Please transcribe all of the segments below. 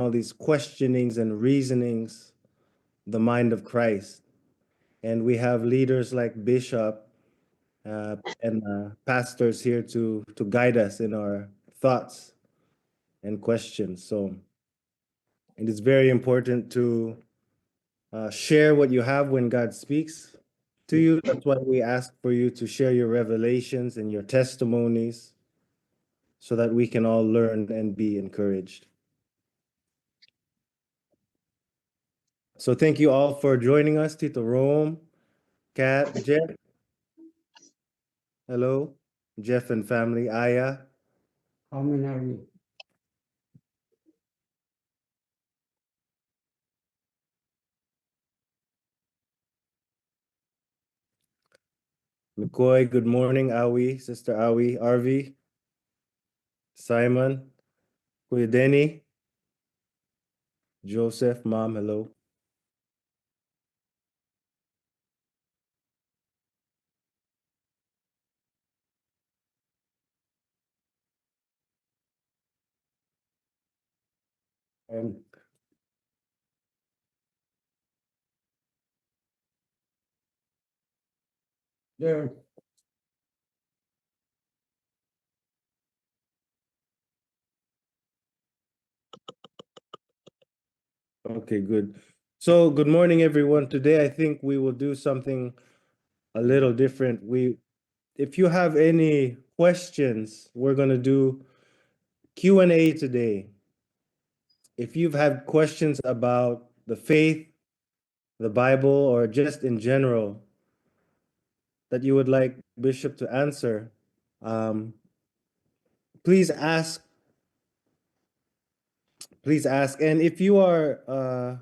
all these questionings and reasonings the mind of Christ. And we have leaders like Bishop and pastors here to guide us in our thoughts and questions. So it is very important to share what you have when God speaks to you. That's why we ask for you to share your revelations and your testimonies so that we can all learn and be encouraged. So thank you all for joining us, Tito Rome, Kat, Jeff. Hello, Jeff and family, Aya. How many are you? McCoy, good morning. Awi, Sister Awi, Arvi, Simon, Kuya Denny, Joseph, Mom, hello. Um, there. Okay, good. So good morning, everyone. Today, I think we will do something a little different. If you have any questions, we're gonna do Q&A today. If you've had questions about the faith, the Bible, or just in general that you would like Bishop to answer, um, please ask. Please ask. And if you are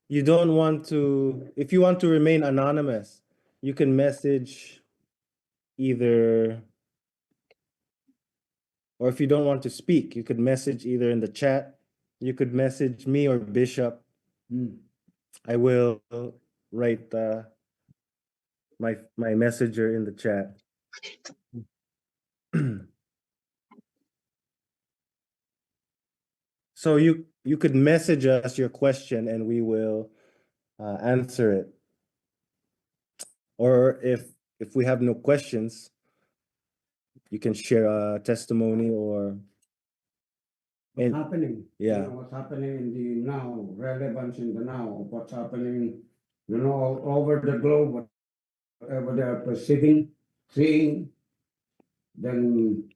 you don't want to, if you want to remain anonymous, you can message either, or if you don't want to speak, you could message either in the chat. You could message me or Bishop. I will write my messenger in the chat. So you could message us your question and we will answer it. Or if we have no questions, you can share a testimony or What's happening? yeah. You know, what's happening in the now, relevance in the now, what's happening, you know, all over the globe, whatever they are perceiving, seeing, then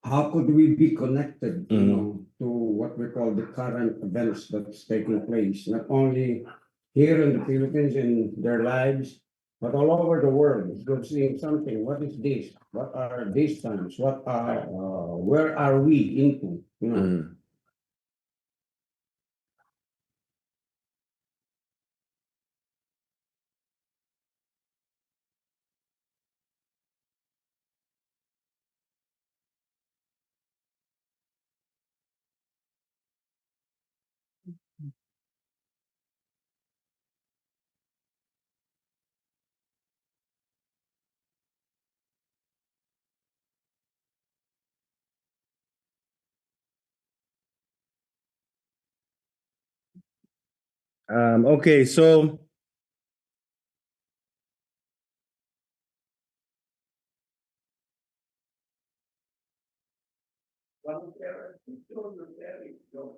how could we be connected, you know, to what we call the current events that's taking place, not only here in the Philippines in their lives, but all over the world. We're seeing something. What is this? What are these times? What are where are we into? You know. Okay, so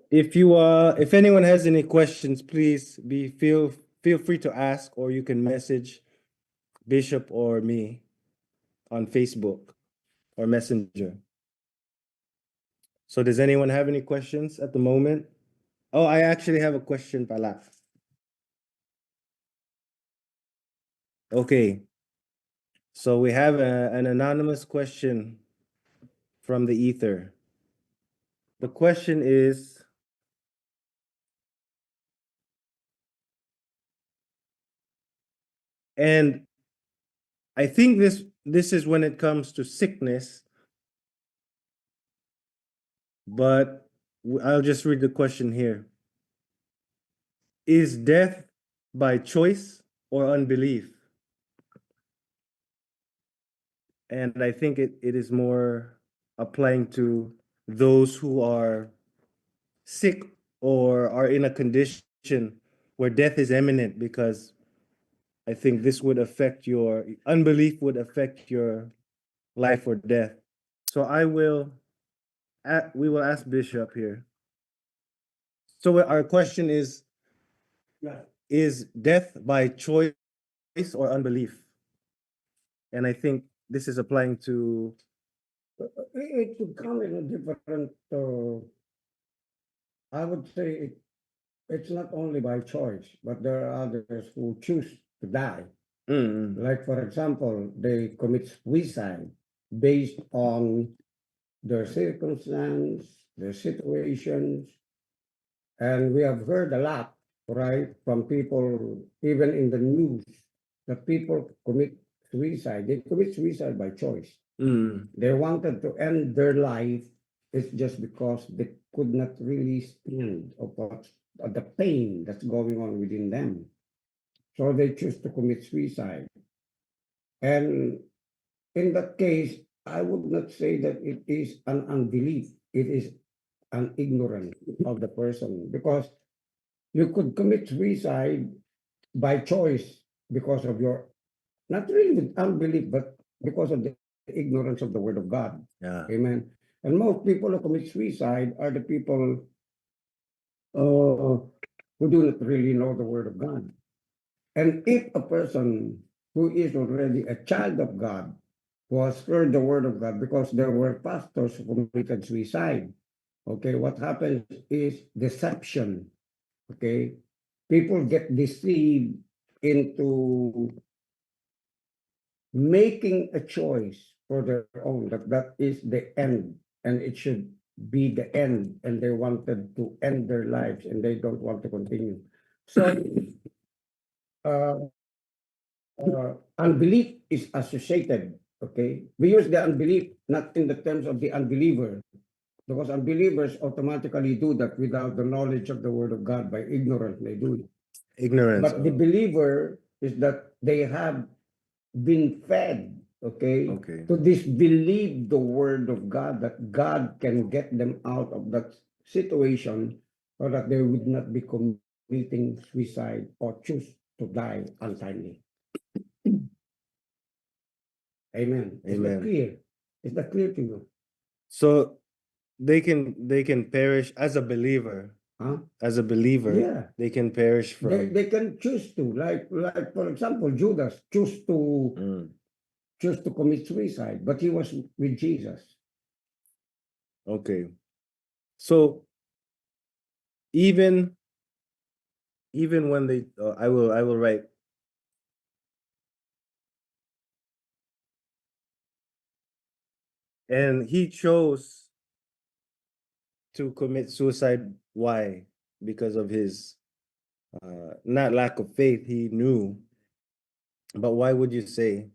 if anyone has any questions, please feel free to ask, or you can message Bishop or me on Facebook or Messenger. So does anyone have any questions at the moment? Oh, I actually have a question, pala. Okay, so we have an anonymous question from the ether. The question is, and I think this is when it comes to sickness, but I'll just read the question here. Is death by choice or unbelief? And I think it is more applying to those who are sick or are in a condition where death is imminent, because I think this would affect your unbelief, would affect your life or death. So we will ask Bishop here. So our question is death by choice or unbelief? And I think this is applying to It could come in a different, I would say it's not only by choice, but there are others who choose to die. Like, for example, they commit suicide based on their circumstance, their situations. And we have heard a lot, right, from people, even in the news, that people commit suicide. They commit suicide by choice. They wanted to end their life. It's just because they could not really stand of the pain that's going on within them. So they choose to commit suicide. And in that case, I would not say that it is an unbelief. It is an ignorance of the person, because you could commit suicide by choice because of your, not really with unbelief, but because of the ignorance of the word of God. yeah. Amen. And most people who commit suicide are the people who do not really know the word of God. And if a person who is already a child of God, who has heard the word of God, because there were pastors who committed suicide, okay, what happens is deception. Okay, people get deceived into making a choice for their own, that is the end, and it should be the end, and they wanted to end their lives and they don't want to continue. So uh, unbelief is associated. Okay, we use the unbelief not in the terms of the unbeliever, because unbelievers automatically do that without the knowledge of the word of God. By ignorance they do it. Ignorance. But the believer is that they have been fed, okay, Okay. to disbelieve the word of God, that God can get them out of that situation, so that they would not be committing suicide or choose to die untimely. Amen. Is that Amen. clear? Is that clear to you? So they can perish as a believer. Huh? As a believer, Yeah. they can perish from. They can choose to, like for example, Judas choose to commit suicide, but he was with Jesus. Okay. So even when they, I will write. And he chose to commit suicide. Why? Because of his not lack of faith. He knew. But why would you say?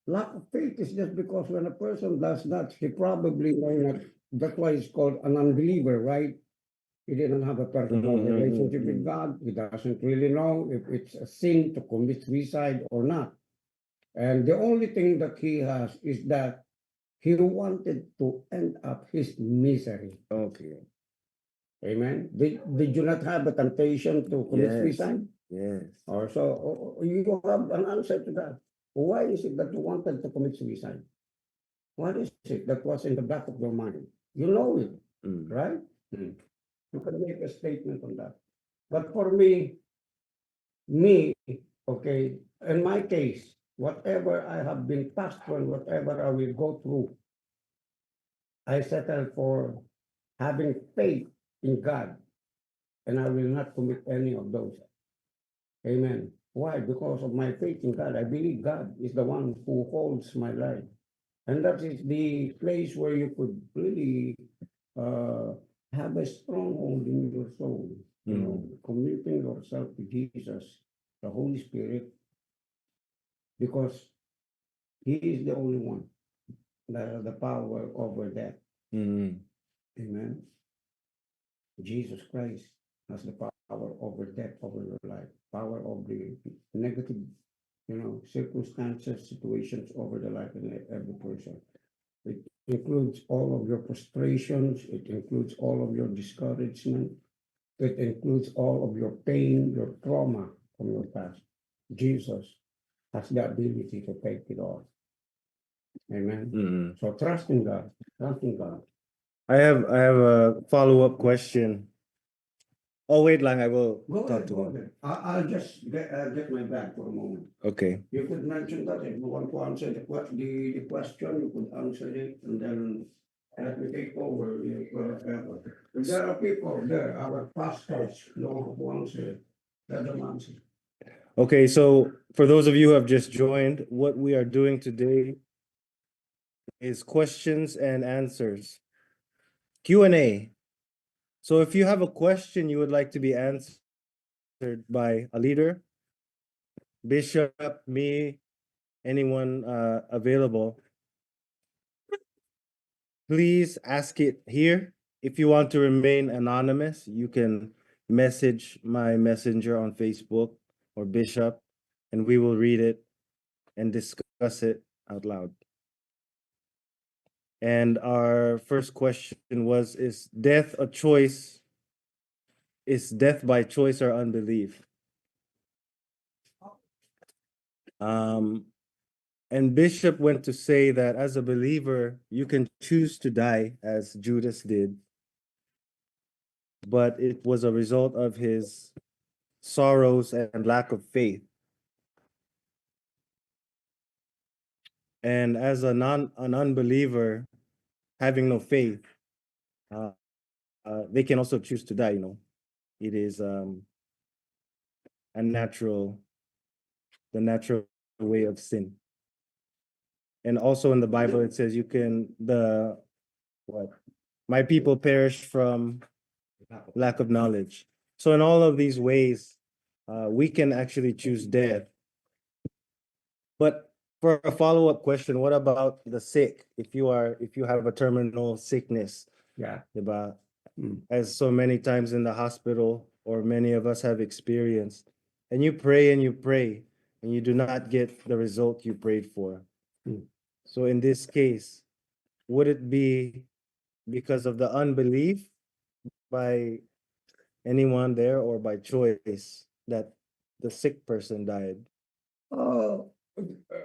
Lack of faith is just because when a person does that, he probably may not. That's why it's called an unbeliever, right? He didn't have a personal relationship with God. He doesn't really know if it's a sin to commit suicide or not. And the only thing that he has is that he wanted to end up his misery. Okay. Amen. Did you not have a temptation to commit Yes. suicide? Yes. Or so you have an answer to that. Why is it that you wanted to commit suicide? What is it that was in the back of your mind? You know it, right? You can make a statement on that. But for me, okay, in my case, whatever I have been passed through and whatever I will go through, I settle for having faith in God, and I will not commit any of those. Amen. Why? Because of my faith in God. I believe God is the one who holds my life. And that is the place where you could really have a stronghold in your soul, committing yourself to Jesus, the Holy Spirit, because He is the only one that has the power over death. Amen. Jesus Christ has the power over death, over your life, power over the negative, circumstances, situations over the life of every person. It includes all of your frustrations. It includes all of your discouragement. It includes all of your pain, your trauma from your past. Jesus has the ability to take it all. Amen. Mm. So trust in God. Trust in God. I have a follow-up question. Oh, wait lang, I will Go talk ahead, to go him. ahead. I'll just get my bag for a moment. Okay. You could mention that if you want to answer the question, you could answer it, and then let me take over. If there are people there, our pastors know how to answer it. Let them answer. Okay, so for those of you who have just joined, what we are doing today is questions and answers. Q&A. So if you have a question you would like to be answered by a leader, bishop, me, anyone available, please ask it here. If you want to remain anonymous, you can message my messenger on Facebook or Bishop, and we will read it and discuss it out loud. And our first question was, is death a choice? Is death by choice or unbelief? And Bishop went to say that as a believer, you can choose to die as Judas did, but it was a result of his sorrows and lack of faith. And as an unbeliever, having no faith, they can also choose to die. It is a natural, the natural way of sin. And also in the Bible, it says my people perish from lack of knowledge. So in all of these ways, we can actually choose death. But for a follow-up question, what about the sick? If you have a terminal sickness, Yeah. diba? Mm. As so many times in the hospital, or many of us have experienced, and you pray and you pray, and you do not get the result you prayed for. Mm. So in this case, would it be because of the unbelief by anyone there, or by choice that the sick person died?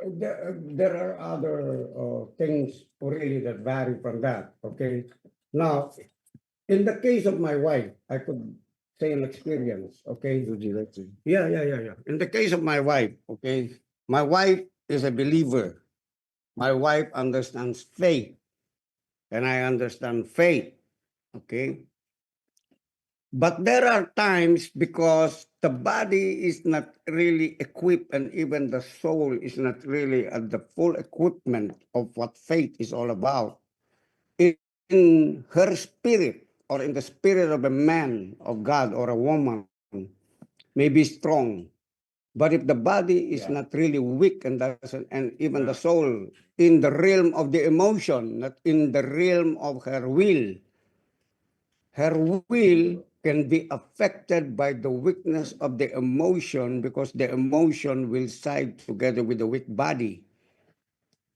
There are other things really that vary from that. Okay. Now, in the case of my wife, I could say an experience. Okay. Would you like to? Yeah. In the case of my wife, okay, my wife is a believer. My wife understands faith, and I understand faith. Okay. But there are times because the body is not really equipped, and even the soul is not really at the full equipment of what faith is all about. In her spirit, or in the spirit of a man of God or a woman, may be strong. But if the body is not really weak, and doesn't, and even the soul in the realm of the emotion, not in the realm of her will can be affected by the weakness of the emotion, because the emotion will side together with the weak body.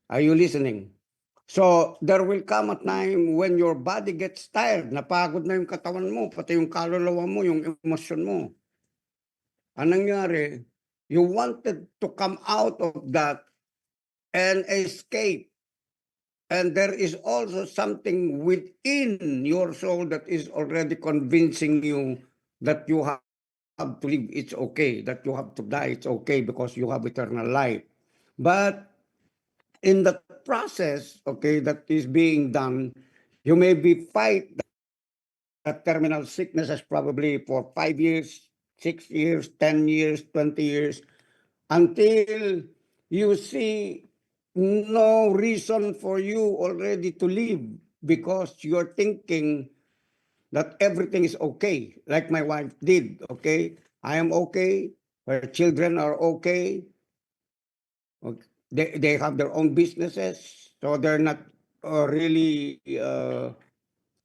Are you listening? So there will come a time when your body gets tired, napagod na yung katawan mo, pati yung kaluluwa mo, yung emosyon mo. Anong nangyari? You wanted to come out of that and escape. And there is also something within your soul that is already convincing you that you have to live, it's okay. That you have to die, it's okay, because you have eternal life. But in the process, okay, that is being done, you may be fight that terminal sicknesses probably for 5 years, 6 years, 10 years, 20 years, until you see no reason for you already to live, because you're thinking that everything is okay, like my wife did. Okay, I am okay, her children are okay, they have their own businesses, so they're not really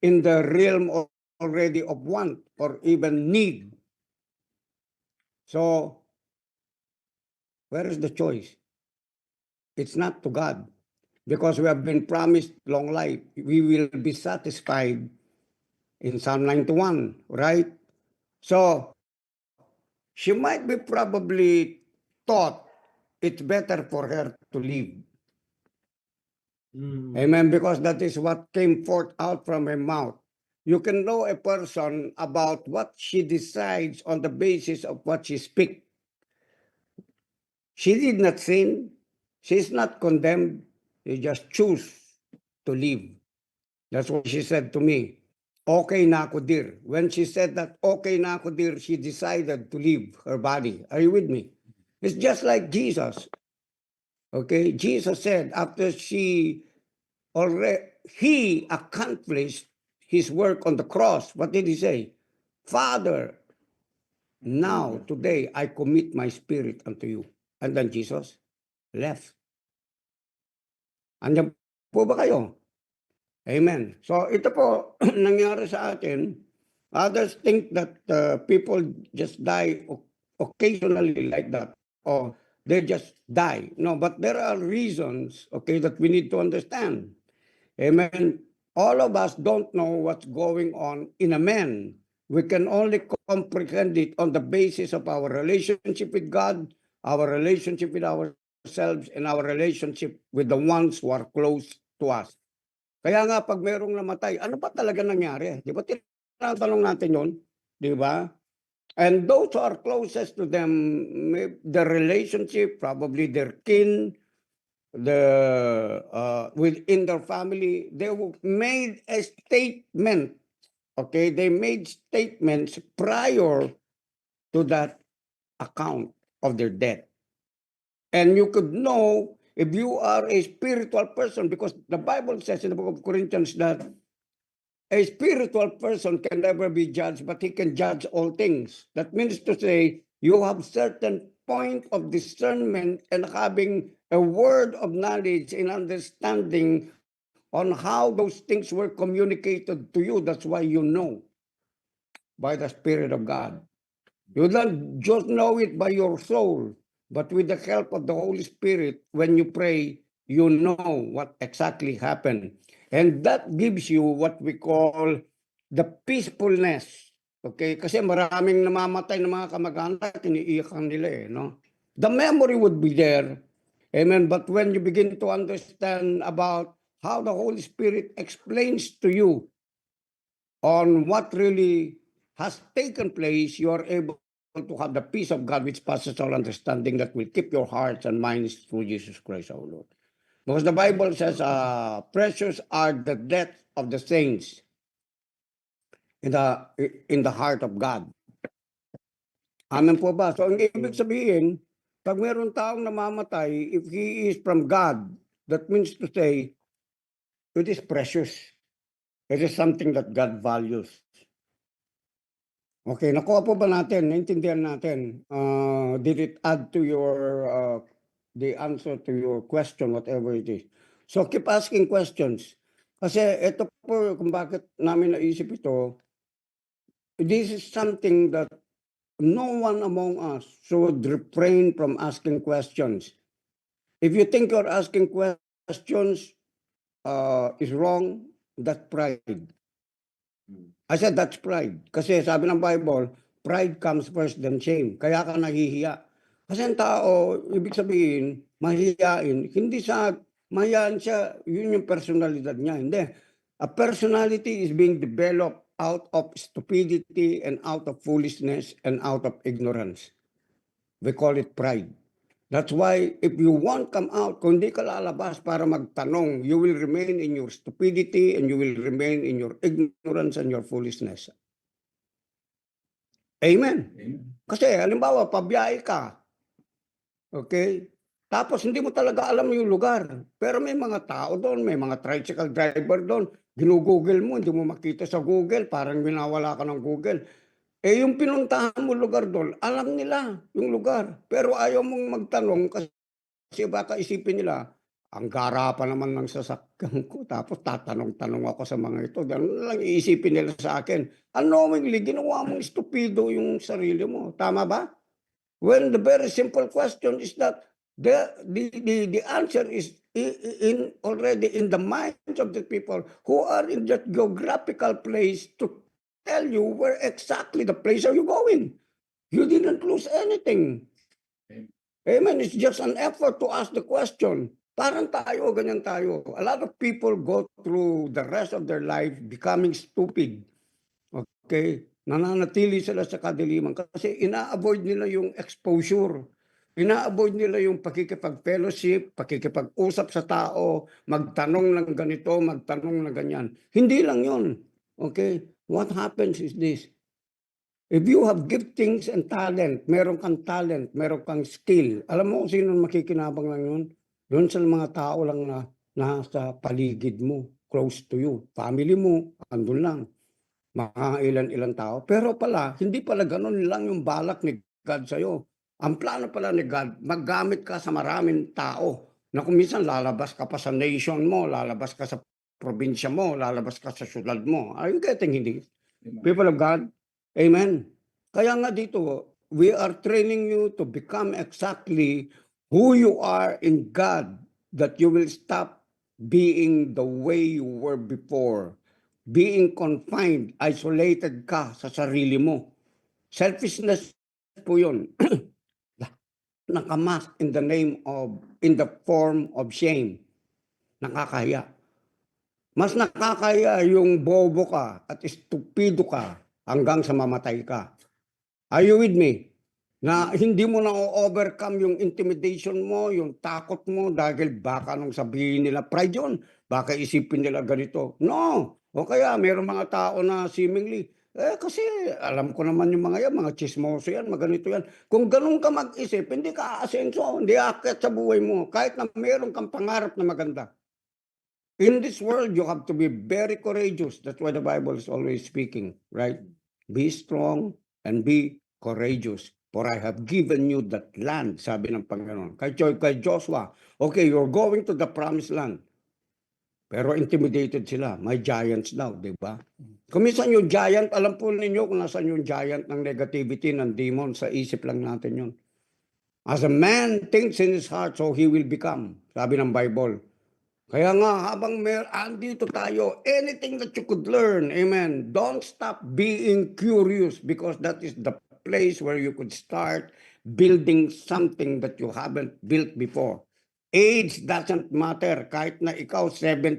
in the realm of already of want or even need. So where is the choice? It's not to God. because we have been promised long life. We will be satisfied in Psalm 91, right? So she might be probably thought it's better for her to leave. Amen. Because that is what came forth out from her mouth. You can know a person about what she decides on the basis of what she speaks. She did not sin. She is not condemned. She just choose to leave. That's what she said to me. Okay na ako, dear. When she said that, okay na ako, dear, she decided to leave her body. Are you with me? It's just like Jesus. Okay? Jesus said after he accomplished his work on the cross. What did he say? Father, now, today, I commit my spirit unto you. And then Jesus left. Andiyan po ba kayo? Amen. So ito po nangyari sa atin. Others think that people just die occasionally like that. Or they just die. No, but there are reasons, okay, that we need to understand. Amen. All of us don't know what's going on in a man. We can only comprehend it on the basis of our relationship with God, our relationship with ourselves, and our relationship with the ones who are close to us. Kaya nga pag merong namatay, ano ba talaga nangyari? Di ba tinatanong natin yun? Di ba? And those who are closest to them, their relationship, probably their kin, within their family, they made a statement. Okay, they made statements prior to that account of their death. And you could know if you are a spiritual person, because the Bible says in the book of Corinthians that a spiritual person can never be judged, but he can judge all things. That means to say, you have certain point of discernment and having a word of knowledge and understanding on how those things were communicated to you. That's why you know by the Spirit of God. You don't just know it by your soul, but with the help of the Holy Spirit, when you pray, you know what exactly happened. And that gives you what we call the peacefulness. Okay? Kasi maraming namamatay ng mga kamag-anak, iniiyakan nila eh. No? The memory would be there. Amen. But when you begin to understand about how the Holy Spirit explains to you on what really has taken place, you are able to have the peace of God which passes all understanding that will keep your hearts and minds through Jesus Christ our Lord. Because the Bible says, precious are the death of the saints in the heart of God. Amen po ba? So ang ibig sabihin, pag mayroon taong namamatay, if he is from God, that means to say, it is precious. It is something that God values. Okay, nakuha po ba natin? Naintindihan natin? Did it add to your, the answer to your question, whatever it is? So keep asking questions. Kasi ito po kung bakit namin naisip ito, this is something that no one among us should refrain from asking questions. If you think you're asking questions is wrong, that's pride. I said that's pride. Kasi sabi ng Bible, pride comes first then shame. Kaya ka nahihiya. Kasi ang tao, ibig sabihin, mahihiyain. Hindi sa, mahihiyain siya, yun yung personalidad niya. Hindi. A personality is being developed out of stupidity and out of foolishness and out of ignorance. We call it pride. That's why if you won't come out, kung di ka lalabas para magtanong, you will remain in your stupidity and you will remain in your ignorance and your foolishness. Amen. Kasi halimbawa, pabiyahe ka. Okay? Tapos hindi mo talaga alam yung lugar. Pero may mga tao doon, may mga tricycle driver doon. Ginugoogle mo, hindi mo makita sa Google. Parang winawala ka ng Google. Eh yung pinuntahan mo lugar doon, alam nila yung lugar. Pero ayaw mong magtanong kasi baka isipin nila, ang gara pa naman ng sasakyan ko. Tapos tatanong-tanong ako sa mga ito. Ganun lang iisipin nila sa akin. Unknowingly, ginawa mong estupido yung sarili mo. Tama ba? When the very simple question is that the answer is in already in the minds of the people who are in that geographical place to tell you where exactly the place are you going. You didn't lose anything. Amen. It's just an effort to ask the question. Parang tayo, ganyan tayo. A lot of people go through the rest of their life becoming stupid. Okay? Nananatili sila sa kadiliman kasi ina-avoid nila yung exposure. Ina-avoid nila yung pakikipag-fellowship, pakikipag-usap sa tao, magtanong ng ganito, magtanong ng ganyan. Hindi lang yun. Okay? What happens is this. If you have giftings and talent, meron kang skill, alam mo kung sino makikinabang lang yun? Doon sa mga tao lang na nasa paligid mo, close to you. Family mo, andun lang. Mga ilan-ilang tao. Pero pala, hindi pala ganun lang yung balak ni God sa'yo. Ang plano pala ni God, maggamit ka sa maraming tao. Na kung minsan lalabas ka pa sa nation mo, lalabas ka sa probinsya mo, lalabas ka sa syudad mo. Are you getting this? People of God? Amen. Kaya nga dito, we are training you to become exactly who you are in God, that you will stop being the way you were before. Being confined, isolated ka sa sarili mo. Selfishness po yun. Nakamask in the form of shame. Nakakaya. Mas nakakaya yung bobo ka at estupido ka hanggang sa mamatay ka. Are you with me? Na hindi mo na-overcome yung intimidation mo, yung takot mo dahil baka nung sabihin nila, pride yun, baka isipin nila ganito. No! O kaya mayroong mga tao na seemingly, kasi alam ko naman yung mga yan, mga chismoso yan, mga ganito yan. Kung ganun ka mag-isip, hindi ka aasenso, hindi aakyat sa buhay mo, kahit na mayroong kang pangarap na maganda. In this world, you have to be very courageous. That's why the Bible is always speaking, right? Be strong and be courageous. For I have given you that land, sabi ng Panginoon. Kay Joshua, okay, you're going to the promised land. Pero intimidated sila. May giants daw, di ba? Kung minsan yung giant, alam po ninyo kung nasan yung giant ng negativity, ng demon, sa isip lang natin yun. As a man thinks in his heart, so he will become, sabi ng Bible. Kaya nga, habang andito tayo, anything that you could learn, amen, don't stop being curious because that is the place where you could start building something that you haven't built before. Age doesn't matter. Kahit na ikaw,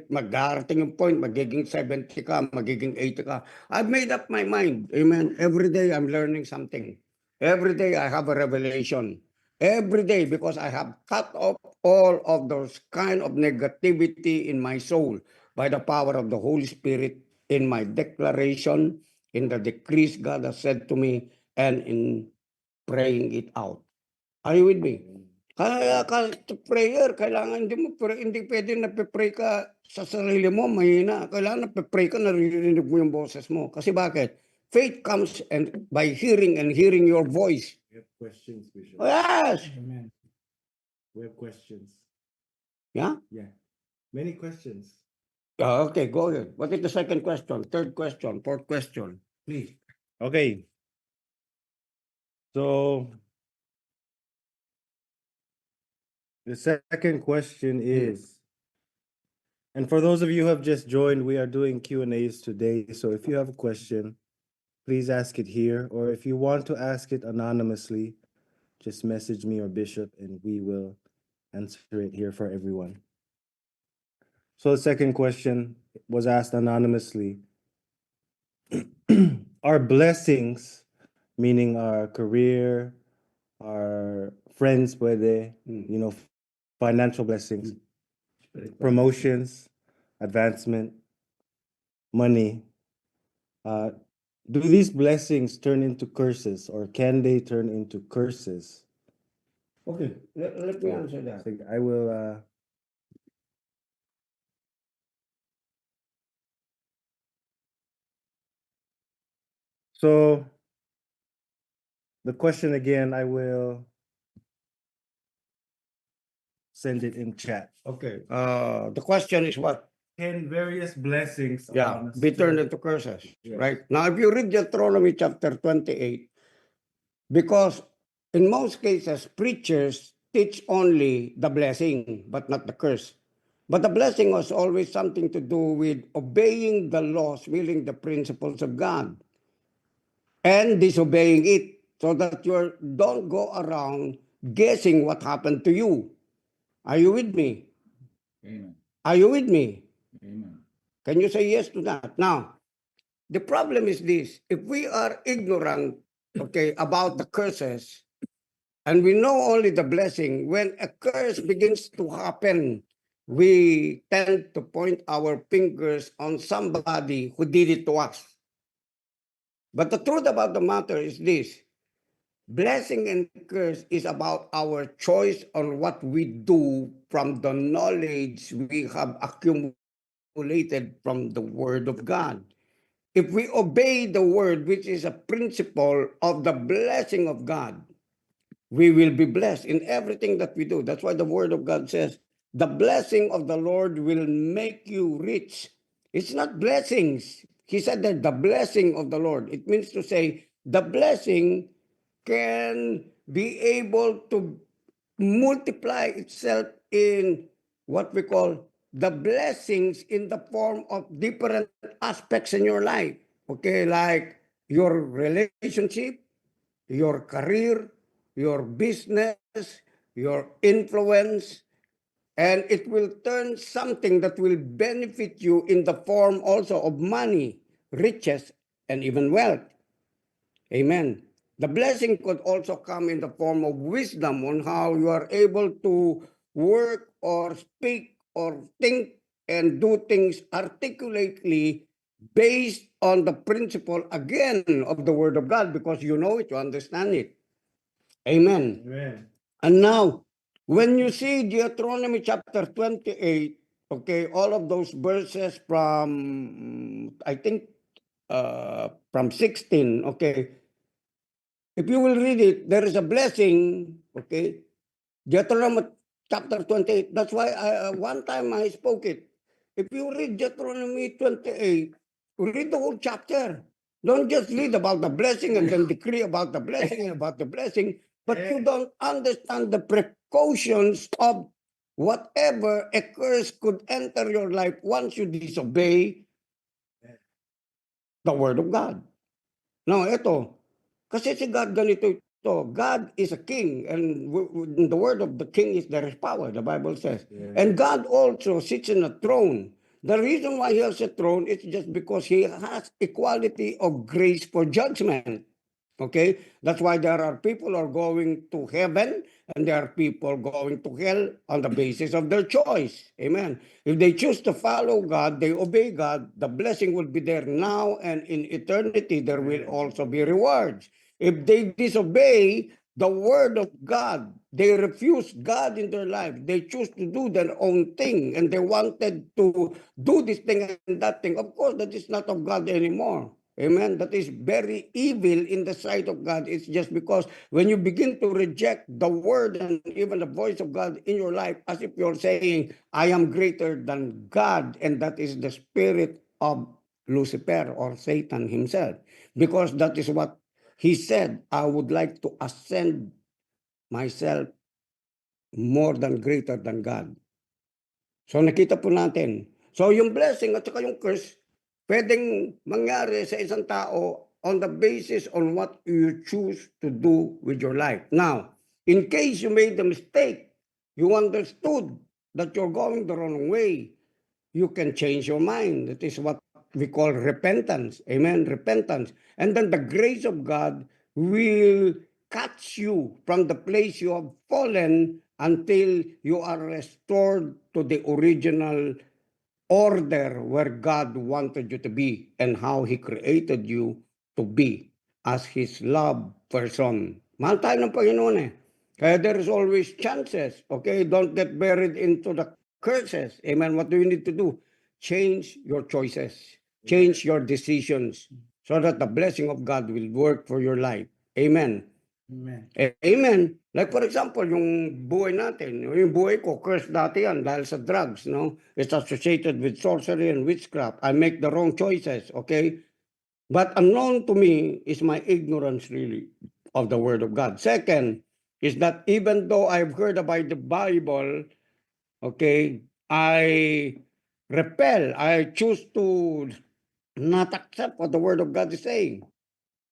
magdarating yung point, magiging 70 ka, magiging 80 ka. I've made up my mind, amen. Every day I'm learning something. Every day I have a revelation. Every day, because I have cut off all of those kind of negativity in my soul by the power of the Holy Spirit in my declaration, in the decrees God has said to me, and in praying it out. Are you with me? Kaya prayer, kailangan hindi pwede na-pray ka sa sarili mo, mahina. Kailangan na-pray ka, naririnig mo yung boses mo. Kasi bakit? Faith comes by hearing and hearing your voice. We have questions, Bishop. Oh, yes. Amen. We have questions. Yeah? Yeah. Many questions. Okay, go ahead. What is the second question? Third question? Fourth question? Please. Okay. So the second question is, and for those of you who have just joined, we are doing Q&As today. So if you have a question, please ask it here. Or if you want to ask it anonymously, just message me or Bishop and we will answer it here for everyone. So the second question was asked anonymously. Our blessings, meaning our career, our friends, financial blessings, promotions, advancement, money, do these blessings turn into curses, or can they turn into curses? Okay, let me answer that. I will. So the question again, I will send it in chat. Okay, the question is what? Can various blessings Be turned into curses, Yes. right? Now, if you read Deuteronomy chapter 28, because in most cases, preachers teach only the blessing, but not the curse. But the blessing was always something to do with obeying the laws, willing the principles of God, and disobeying it, so that you don't go around guessing what happened to you. Are you with me? Amen. Are you with me? Amen. Can you say yes to that? Now, the problem is this: if we are ignorant, okay, about the curses, and we know only the blessing, when a curse begins to happen, we tend to point our fingers on somebody who did it to us. But the truth about the matter is this: blessing and curse is about our choice on what we do from the knowledge we have accumulated from the Word of God. If we obey the Word, which is a principle of the blessing of God, we will be blessed in everything that we do. That's why the Word of God says, the blessing of the Lord will make you rich. It's not blessings. He said that the blessing of the Lord. It means to say the blessing can be able to multiply itself in what we call the blessings in the form of different aspects in your life. Okay, like your relationship, your career, your business, your influence, and it will turn something that will benefit you in the form also of money, riches, and even wealth. Amen. The blessing could also come in the form of wisdom on how you are able to work or speak or think and do things articulately based on the principle again of the Word of God, because you know it, you understand it. Amen. Amen. And now, when you see Deuteronomy chapter 28, okay, all of those verses from, I think, from 16, okay, if you will read it, there is a blessing, okay, Deuteronomy chapter 28. That's why one time I spoke it. If you read Deuteronomy 28, read the whole chapter. Don't just read about the blessing and then decree about the blessing and about the blessing, but you don't understand the precautions of whatever a curse could enter your life once you disobey the word of God. Now, ito, kasi si God ganito ito. God is a king, and the word of the king is there is power, the Bible says. Yeah. And God also sits in a throne. The reason why he has a throne is just because he has equality of grace for judgment. Okay? That's why there are people who are going to heaven and there are people going to hell on the basis of their choice. Amen. If they choose to follow God, they obey God, the blessing will be there now, and in eternity there will also be rewards. If they disobey the word of God, they refuse God in their life, they choose to do their own thing, and they wanted to do this thing and that thing, of course, that is not of God anymore. Amen. That is very evil in the sight of God. It's just because when you begin to reject the word and even the voice of God in your life, as if you're saying, I am greater than God, and that is the spirit of Lucifer or Satan himself. Because that is what he said, I would like to ascend myself more than greater than God. So nakita po natin. So yung blessing at saka yung curse, pwedeng mangyari sa isang tao on the basis on what you choose to do with your life. Now, in case you made a mistake, you understood that you're going the wrong way, you can change your mind. That is what we call repentance. Amen. Repentance. And then the grace of God will catch you from the place you have fallen until you are restored to the original order where God wanted you to be and how He created you to be as His love person. Mahal tayo ng Panginoon eh. Kaya there is always chances. Okay? Don't get buried into the curses. Amen. What do you need to do? Change your choices. Change your decisions so that the blessing of God will work for your life. Amen. Amen. Amen. Like for example, yung buhay natin, yung buhay ko, cursed dati yan dahil sa drugs, no? It's associated with sorcery and witchcraft. I make the wrong choices, okay? But unknown to me is my ignorance really of the Word of God. Second is that even though I've heard about the Bible, okay, I repel. I choose to not accept what the Word of God is saying.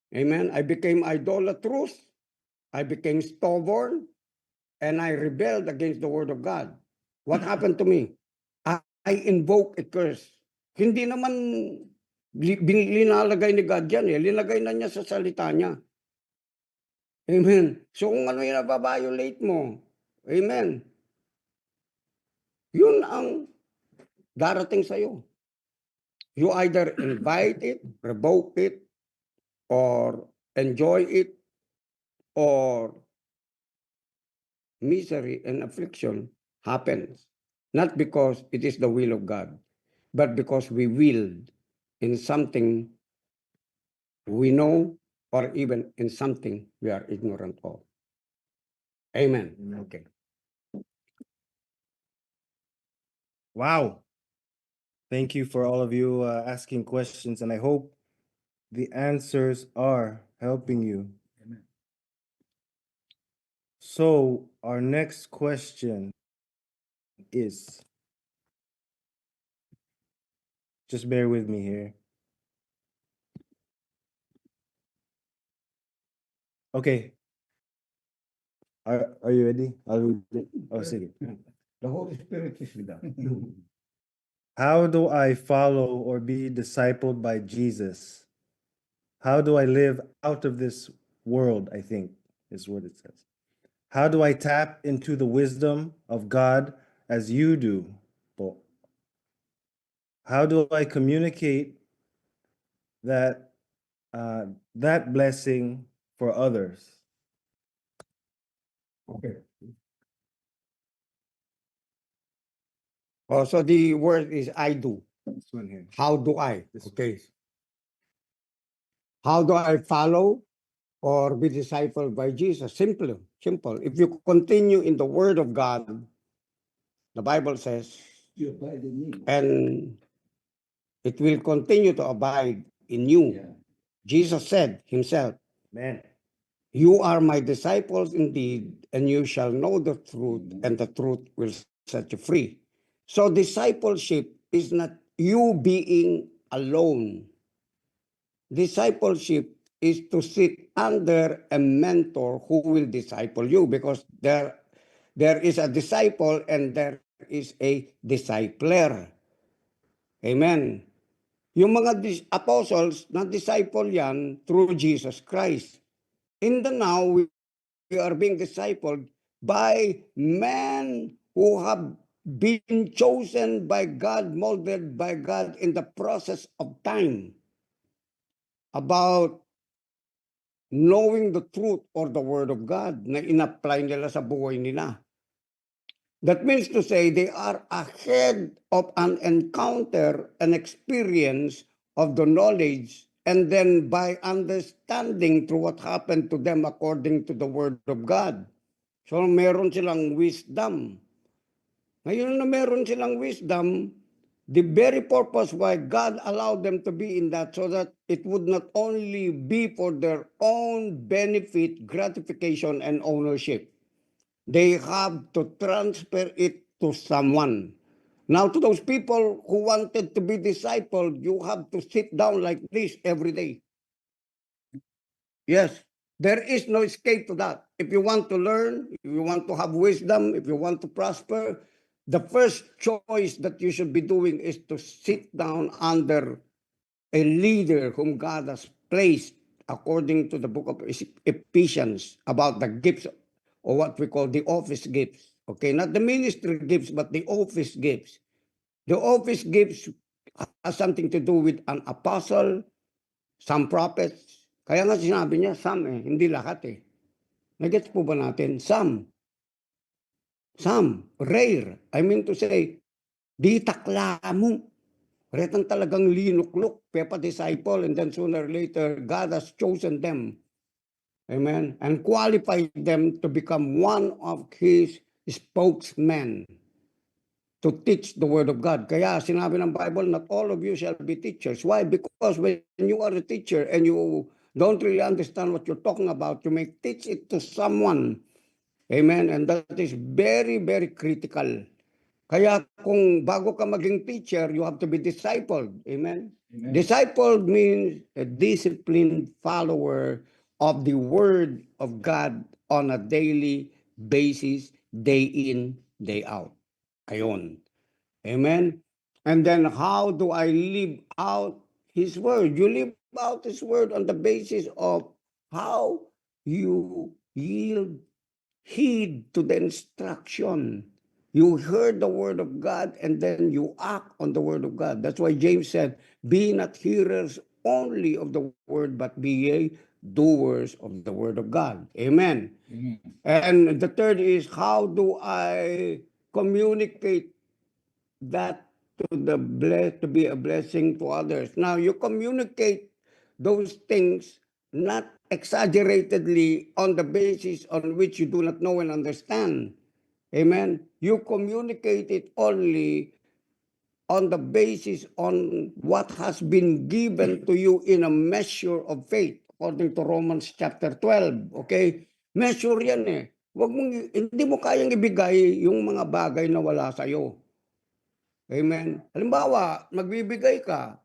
Amen. I became idolatrous. I became stubborn. And I rebelled against the Word of God. What happened to me? I invoke a curse. Hindi naman linalagay ni God yan eh. Linagay na niya sa salita niya. Amen. So kung ano yung nababiolate mo, amen, yun ang darating sa'yo. You either invite it, revoke it, or enjoy it, or misery and affliction happens. Not because it is the will of God, but because we willed in something we know or even in something we are ignorant of. Amen. Okay. Wow. Thank you for all of you asking questions, and I hope the answers are helping you. Amen. So, our next question is, just bear with me here. Okay. Are you ready? I'll read it. Oh, sige. The Holy Spirit is with us. How do I follow or be discipled by Jesus? How do I live out of this world, I think is what it says. How do I tap into the wisdom of God as you do, Po? How do I communicate that that blessing for others? Okay. Oh, so the word is I do. This one here. How do I? This one. Okay. How do I follow or be discipled by Jesus? Simple. Simple. If you continue in the Word of God, the Bible says, You abide in me. and it will continue to abide in you. Yeah. Jesus said himself, Man. you are my disciples indeed, and you shall know the truth, and the truth will set you free. So discipleship is not you being alone. Discipleship is to sit under a mentor who will disciple you, because there is a disciple and there is a discipler. Amen. Yung mga apostles, na-disciple yan through Jesus Christ. In the now, we are being discipled by men who have been chosen by God, molded by God in the process of time, about knowing the truth or the Word of God na in-apply nila sa buhay nila. That means to say they are ahead of an encounter, an experience of the knowledge, and then by understanding through what happened to them according to the Word of God. So meron silang wisdom. Ngayon na meron silang wisdom, the very purpose why God allowed them to be in that, so that it would not only be for their own benefit, gratification, and ownership. They have to transfer it to someone. Now, to those people who wanted to be discipled, you have to sit down like this every day. Yes, there is no escape to that. If you want to learn, if you want to have wisdom, if you want to prosper, the first choice that you should be doing is to sit down under a leader whom God has placed according to the book of Ephesians about the gifts, or what we call the office gifts. Okay, not the ministry gifts, but the office gifts. The office gifts has something to do with an apostle, some prophets. Kaya nga sinabi niya, some hindi lahat Nagets po ba natin? Some, rare. I mean to say, di takla mo. Retang talagang linuklok, pepa disciple, and then sooner or later, God has chosen them. Amen. And qualified them to become one of His spokesmen to teach the Word of God. Kaya sinabi ng Bible, not all of you shall be teachers. Why? Because when you are a teacher and you don't really understand what you're talking about, you may teach it to someone. Amen. And that is very, very critical. Kaya kung bago ka maging teacher, you have to be discipled. Amen? Amen. Discipled means a disciplined follower of the Word of God on a daily basis, day in, day out. Ayon. Amen? And then how do I live out His Word? You live out His Word on the basis of how you yield heed to the instruction. You heard the word of God and then you act on the word of God. That's why James said, be not hearers only of the word, but be ye doers of the word of God. Amen. Amen. And the third is, how do I communicate that to be a blessing to others? Now, you communicate those things not exaggeratedly on the basis on which you do not know and understand. Amen. You communicate it only on the basis on what has been given to you in a measure of faith, according to Romans chapter 12. Okay? Measure yan eh. Hindi mo kayang ibigay yung mga bagay na wala sa'yo. Amen. Halimbawa, magbibigay ka,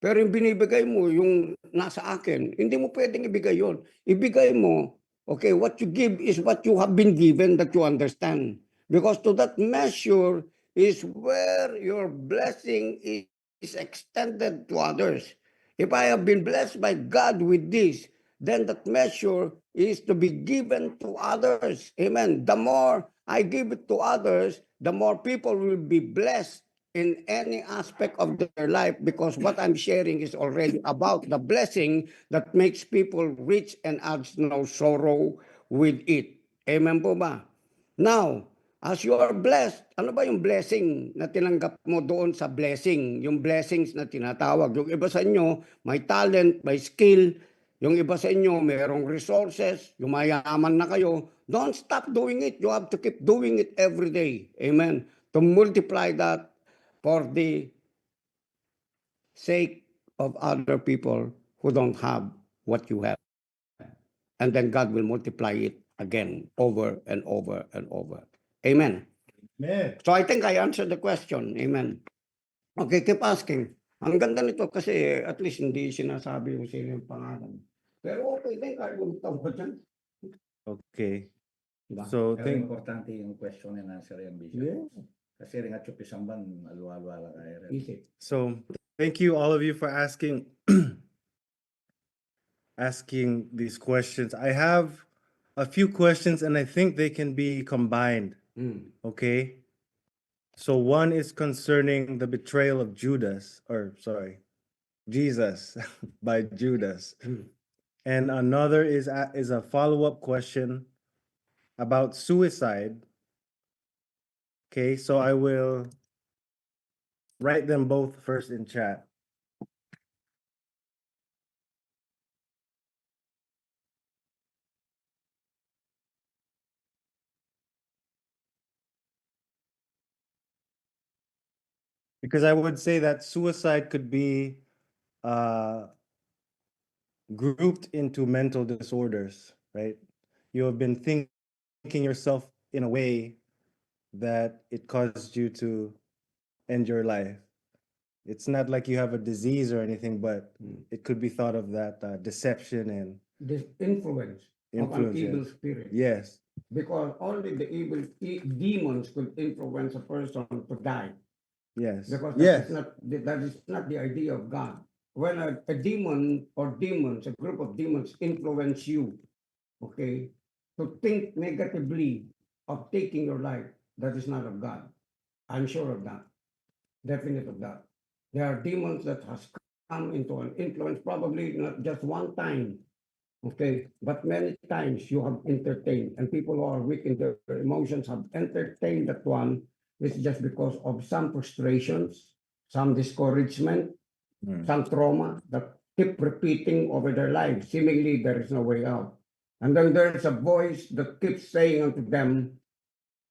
pero yung binibigay mo, yung nasa akin, hindi mo pwedeng ibigay yon. Ibigay mo, okay, what you give is what you have been given that you understand. Because to that measure is where your blessing is extended to others. If I have been blessed by God with this, then that measure is to be given to others. Amen. The more I give it to others, the more people will be blessed in any aspect of their life, because what I'm sharing is already about the blessing that makes people rich and adds no sorrow with it. Amen po ba? Now, as you are blessed, ano ba yung blessing na tinanggap mo doon sa blessing? Yung blessings na tinatawag. Yung iba sa inyo, may talent, may skill. Yung iba sa inyo, mayroong resources. Yung mayaman na kayo. Don't stop doing it. You have to keep doing it every day. Amen. To multiply that for the sake of other people who don't have what you have. And then God will multiply it again over and over and over. Amen. Amen. So I think I answered the question. Amen. Okay, keep asking. Ang ganda nito kasi at least hindi sinasabi yung sino yung pangalan. Pero okay din, kahit lumitaw pa dyan. Okay. Diba? So Pero think importante yung question and answer yan, Bishop. Yeah. Kasi rin at chupisamban, aluwa-aluwa lang kaya rin. Easy. so thank you all of you for asking asking these questions. I have a few questions and I think they can be combined. Okay. So one is concerning the betrayal of Jesus by Judas. And another is a follow-up question about suicide. Okay, so I will write them both first in chat. Because I would say that suicide could be grouped into mental disorders, right? You have been thinking yourself in a way that it caused you to end your life. It's not like you have a disease or anything, but it could be thought of that deception and This influence of an influence. evil spirit. Yes. Because only the evil demons could influence a person to die. Yes. Because Yes. that is not the idea of God. When a demon or demons, a group of demons influence you, okay, to think negatively of taking your life, that is not of God. I'm sure of that. Definite of that. There are demons that has come into an influence, probably not just one time, okay, but many times you have entertained, and people who are weak in their emotions have entertained that one. It's just because of some frustrations, some discouragement, some trauma that keep repeating over their lives. Seemingly there is no way out. And then there's a voice that keeps saying unto them,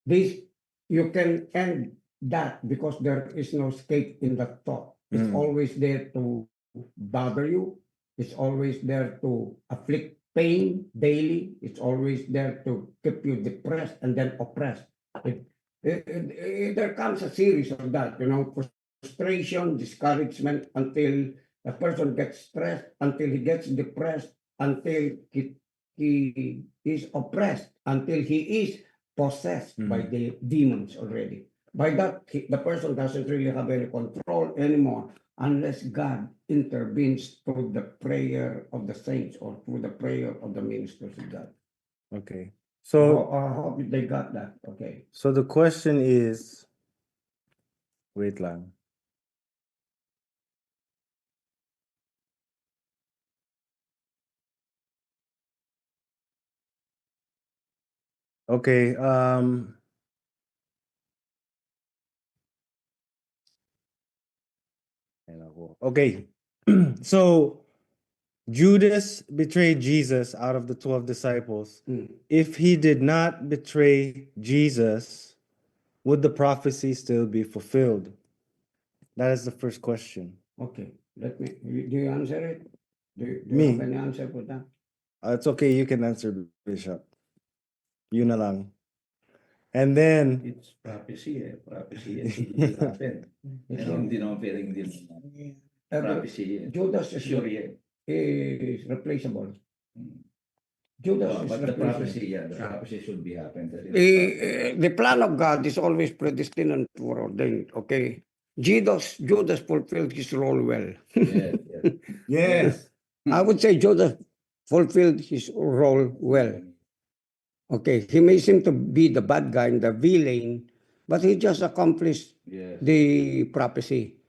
this, you can end that because there is no escape in that thought. It's always there to bother you. It's always there to afflict pain daily. It's always there to keep you depressed and then oppressed. There comes a series of that, frustration, discouragement, until a person gets stressed, until he gets depressed, until he is oppressed, until he is possessed by the demons already. By that, the person doesn't really have any control anymore unless God intervenes through the prayer of the saints or through the prayer of the ministers of God. Okay. So So, I hope they got that. Okay. so the question is, wait lang. Okay, okay. So Judas betrayed Jesus out of the 12 disciples. Mm. If he did not betray Jesus, would the prophecy still be fulfilled? That is the first question. Okay. Do you answer it? Do you Me? have any answer for that? It's okay, you can answer, Bishop. Yun na lang. And then, It's prophecy eh. Prophecy and it will happen. Hindi naman pwedeng hindi. Prophecy eh. Judas is, Sure yeah. is replaceable. Mm. Judas is But the replaceable. prophecy, yeah, the prophecy should be happened. That is The plan of God is always predestined and foreordained. Okay. Judas fulfilled his role well. yes, yes. yes. I would say Judas fulfilled his role well. Okay, he may seem to be the bad guy and the villain, but he just accomplished Yes. the prophecy.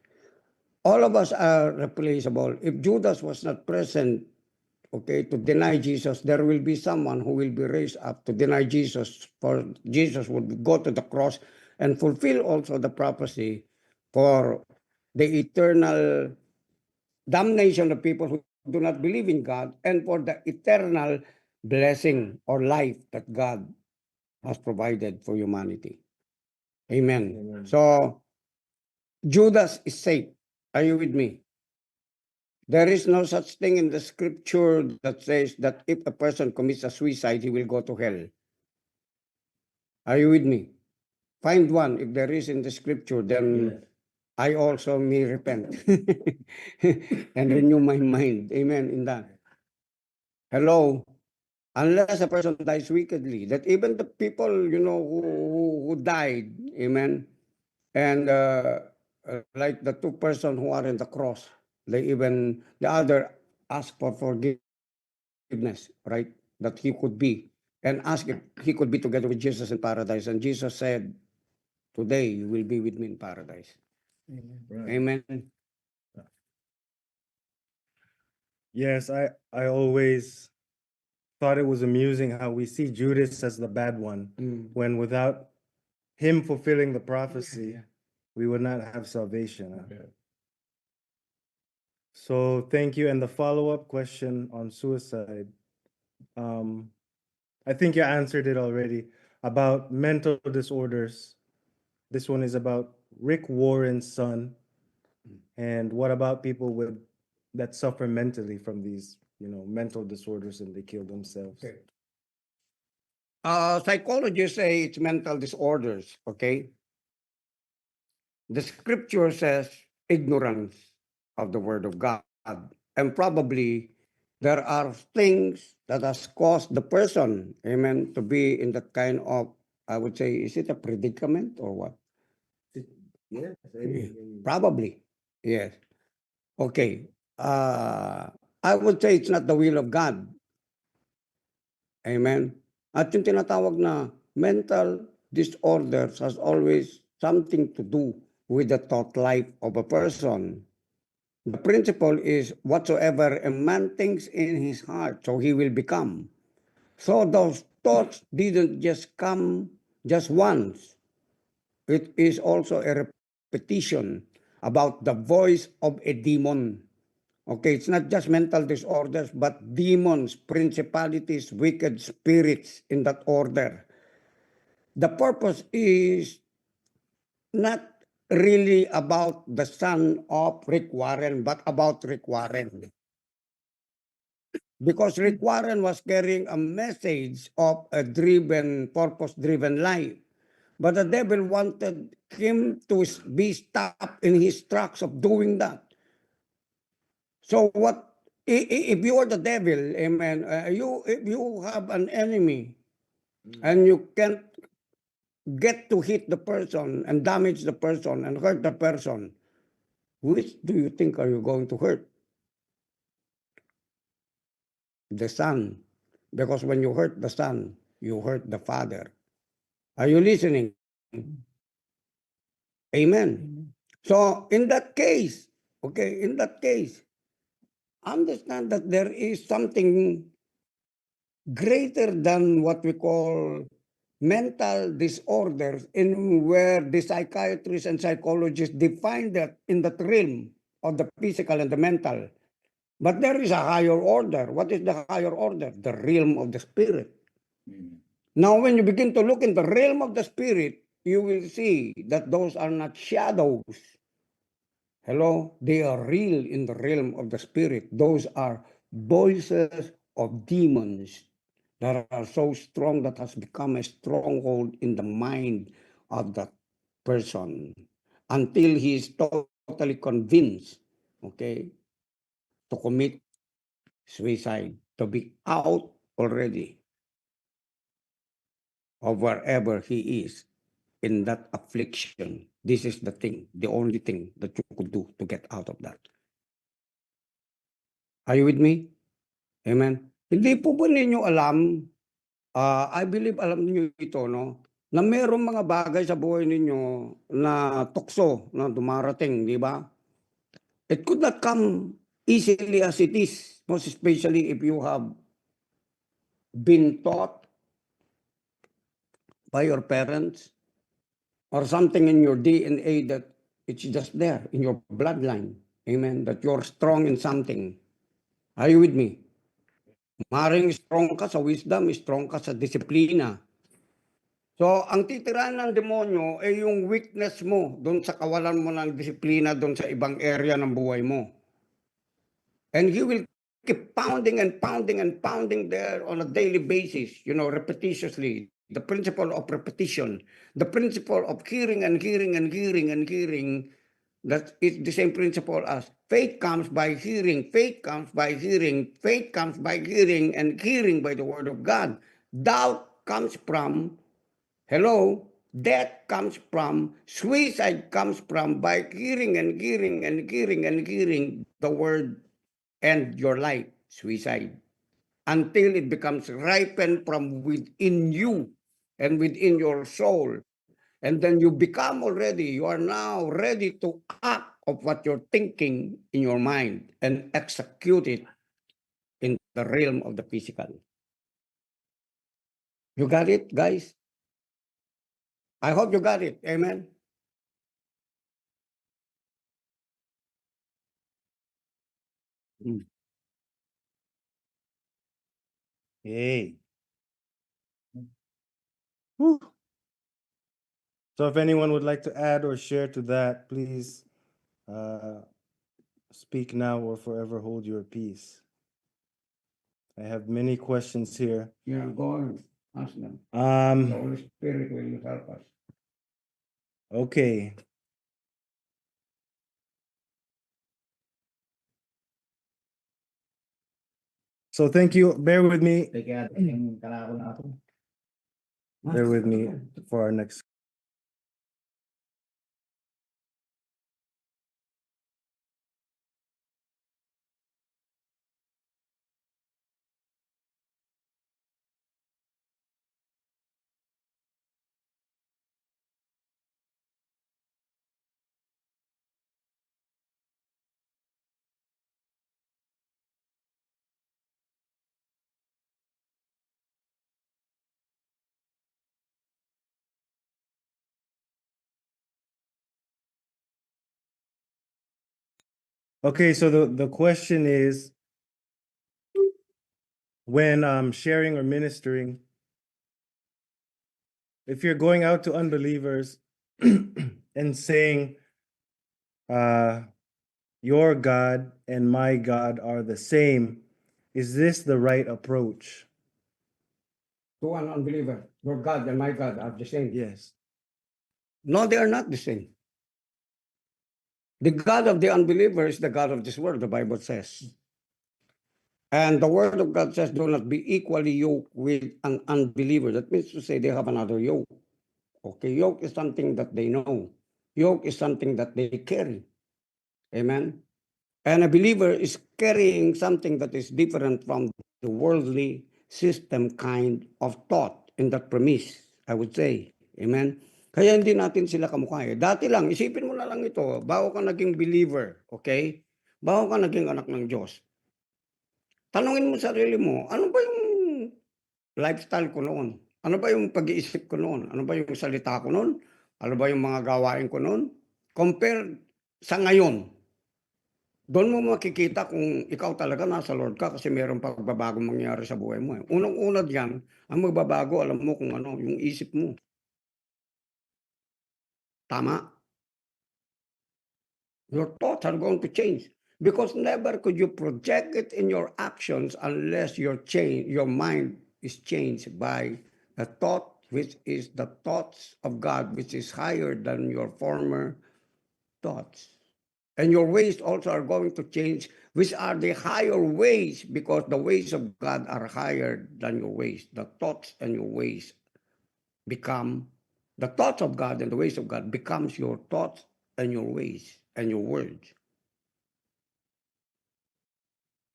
All of us are replaceable. If Judas was not present, okay, to deny Jesus, there will be someone who will be raised up to deny Jesus, for Jesus would go to the cross and fulfill also the prophecy for the eternal damnation of people who do not believe in God and for the eternal blessing or life that God has provided for humanity. Amen. Amen. So, Judas is safe. Are you with me? There is no such thing in the scripture that says that if a person commits a suicide, he will go to hell. Are you with me? Find one. If there is in the scripture, then I also may repent and renew my mind. Amen. In that. Hello. Unless a person dies wickedly, that even the people, who died, amen, and like the two person who are in the cross, the other asked for forgiveness, right? That he could be, and asked if he could be together with Jesus in paradise. And Jesus said, today you will be with me in paradise. Right. Amen. Yes, I always thought it was amusing how we see Judas as the bad one, when without him fulfilling the prophecy, we would not have salvation. So thank you. And the follow-up question on suicide, I think you answered it already about mental disorders. This one is about Rick Warren's son. And what about people that suffer mentally from these, mental disorders and they kill themselves? Okay. Psychologists say it's mental disorders, okay? The scripture says ignorance of the word of God. And probably there are things that has caused the person, amen, to be in that kind of, I would say, is it a predicament or what? Yes. Probably, yes. Okay. I would say it's not the will of God. Amen. At yung tinatawag na mental disorders has always something to do with the thought life of a person. The principle is whatsoever a man thinks in his heart, so he will become. So those thoughts didn't just come just once. It is also a repetition about the voice of a demon. Okay, it's not just mental disorders, but demons, principalities, wicked spirits in that order. The purpose is not really about the son of Rick Warren, but about Rick Warren. Because Rick Warren was carrying a message of a purpose-driven life. But the devil wanted him to be stopped in his tracks of doing that. So what if you are the devil, amen, if you have an enemy and you can't get to hit the person and damage the person and hurt the person, which do you think are you going to hurt? The son. Because when you hurt the son, you hurt the father. Are you listening? Amen. So in that case, okay, in that case, understand that there is something greater than what we call mental disorders, in where the psychiatrists and psychologists define that in that realm of the physical and the mental. But there is a higher order. What is the higher order? The realm of the spirit. Now, when you begin to look in the realm of the spirit, you will see that those are not shadows. Hello? They are real in the realm of the spirit. Those are voices of demons that are so strong that has become a stronghold in the mind of that person until he is totally convinced, okay, to commit suicide, to be out already of wherever he is in that affliction. This is the thing, the only thing that you could do to get out of that. Are you with me? Amen. Hindi po ba ninyo alam, I believe alam niyo ito, no? Na mayroong mga bagay sa buhay ninyo na tukso na dumarating, di ba? It could not come easily as it is, most especially if you have been taught by your parents or something in your DNA that it's just there in your bloodline. Amen. That you're strong in something. Are you with me? Maring strong ka sa wisdom, strong ka sa disiplina. So, ang titirahan ng demonyo ay yung weakness mo doon sa kawalan mo ng disiplina doon sa ibang area ng buhay mo. And he will keep pounding and pounding and pounding there on a daily basis, repetitiously. The principle of repetition, the principle of hearing and hearing and hearing and hearing, that is the same principle as faith comes by hearing, faith comes by hearing, faith comes by hearing, and hearing by the word of God. Doubt comes from, hello, death comes from, suicide comes from by hearing and hearing and hearing and hearing the word and your life, suicide, until it becomes ripened from within you and within your soul. And then you become already, you are now ready to act of what you're thinking in your mind and execute it in the realm of the physical. You got it, guys? I hope you got it. Amen. Hey. Whew. So if anyone would like to add or share to that, please speak now or forever hold your peace. I have many questions here. Yeah, go on. Ask them. The Um, Holy Spirit will help us. okay. So thank you. Bear with me. Kaya yung kalako na ako. Bear with me for our next. Okay, so the question is, when sharing or ministering, if you're going out to unbelievers and saying, your God and my God are the same, is this the right approach? To an unbeliever, your God and my God are the same. Yes. No, they are not the same. The God of the unbeliever is the God of this world, the Bible says. And the word of God says, do not be equally yoked with an unbeliever. That means to say they have another yoke. Okay, yoke is something that they know. Yoke is something that they carry. Amen. And a believer is carrying something that is different from the worldly system kind of thought in that premise, I would say. Amen. Kaya hindi natin sila kamukha eh. Dati lang, isipin mo na lang ito, bago ka naging believer, okay? Bago ka naging anak ng Diyos. Tanungin mo sarili mo, ano ba yung lifestyle ko noon? Ano ba yung pag-iisip ko noon? Ano ba yung salita ko noon? Ano ba yung mga gawain ko noon? Compare sa ngayon. Doon mo makikita kung ikaw talaga nasa Lord ka kasi mayroong pagbabago mangyayari sa buhay mo. Unang-una diyan, ang magbabago, alam mo kung ano, yung isip mo. Tama? Your thoughts are going to change. Because never could you project it in your actions unless your mind is changed by a thought which is the thoughts of God, which is higher than your former thoughts. And your ways also are going to change, which are the higher ways, because the ways of God are higher than your ways. The thoughts and your ways become, the thoughts of God and the ways of God becomes your thoughts and your ways and your words.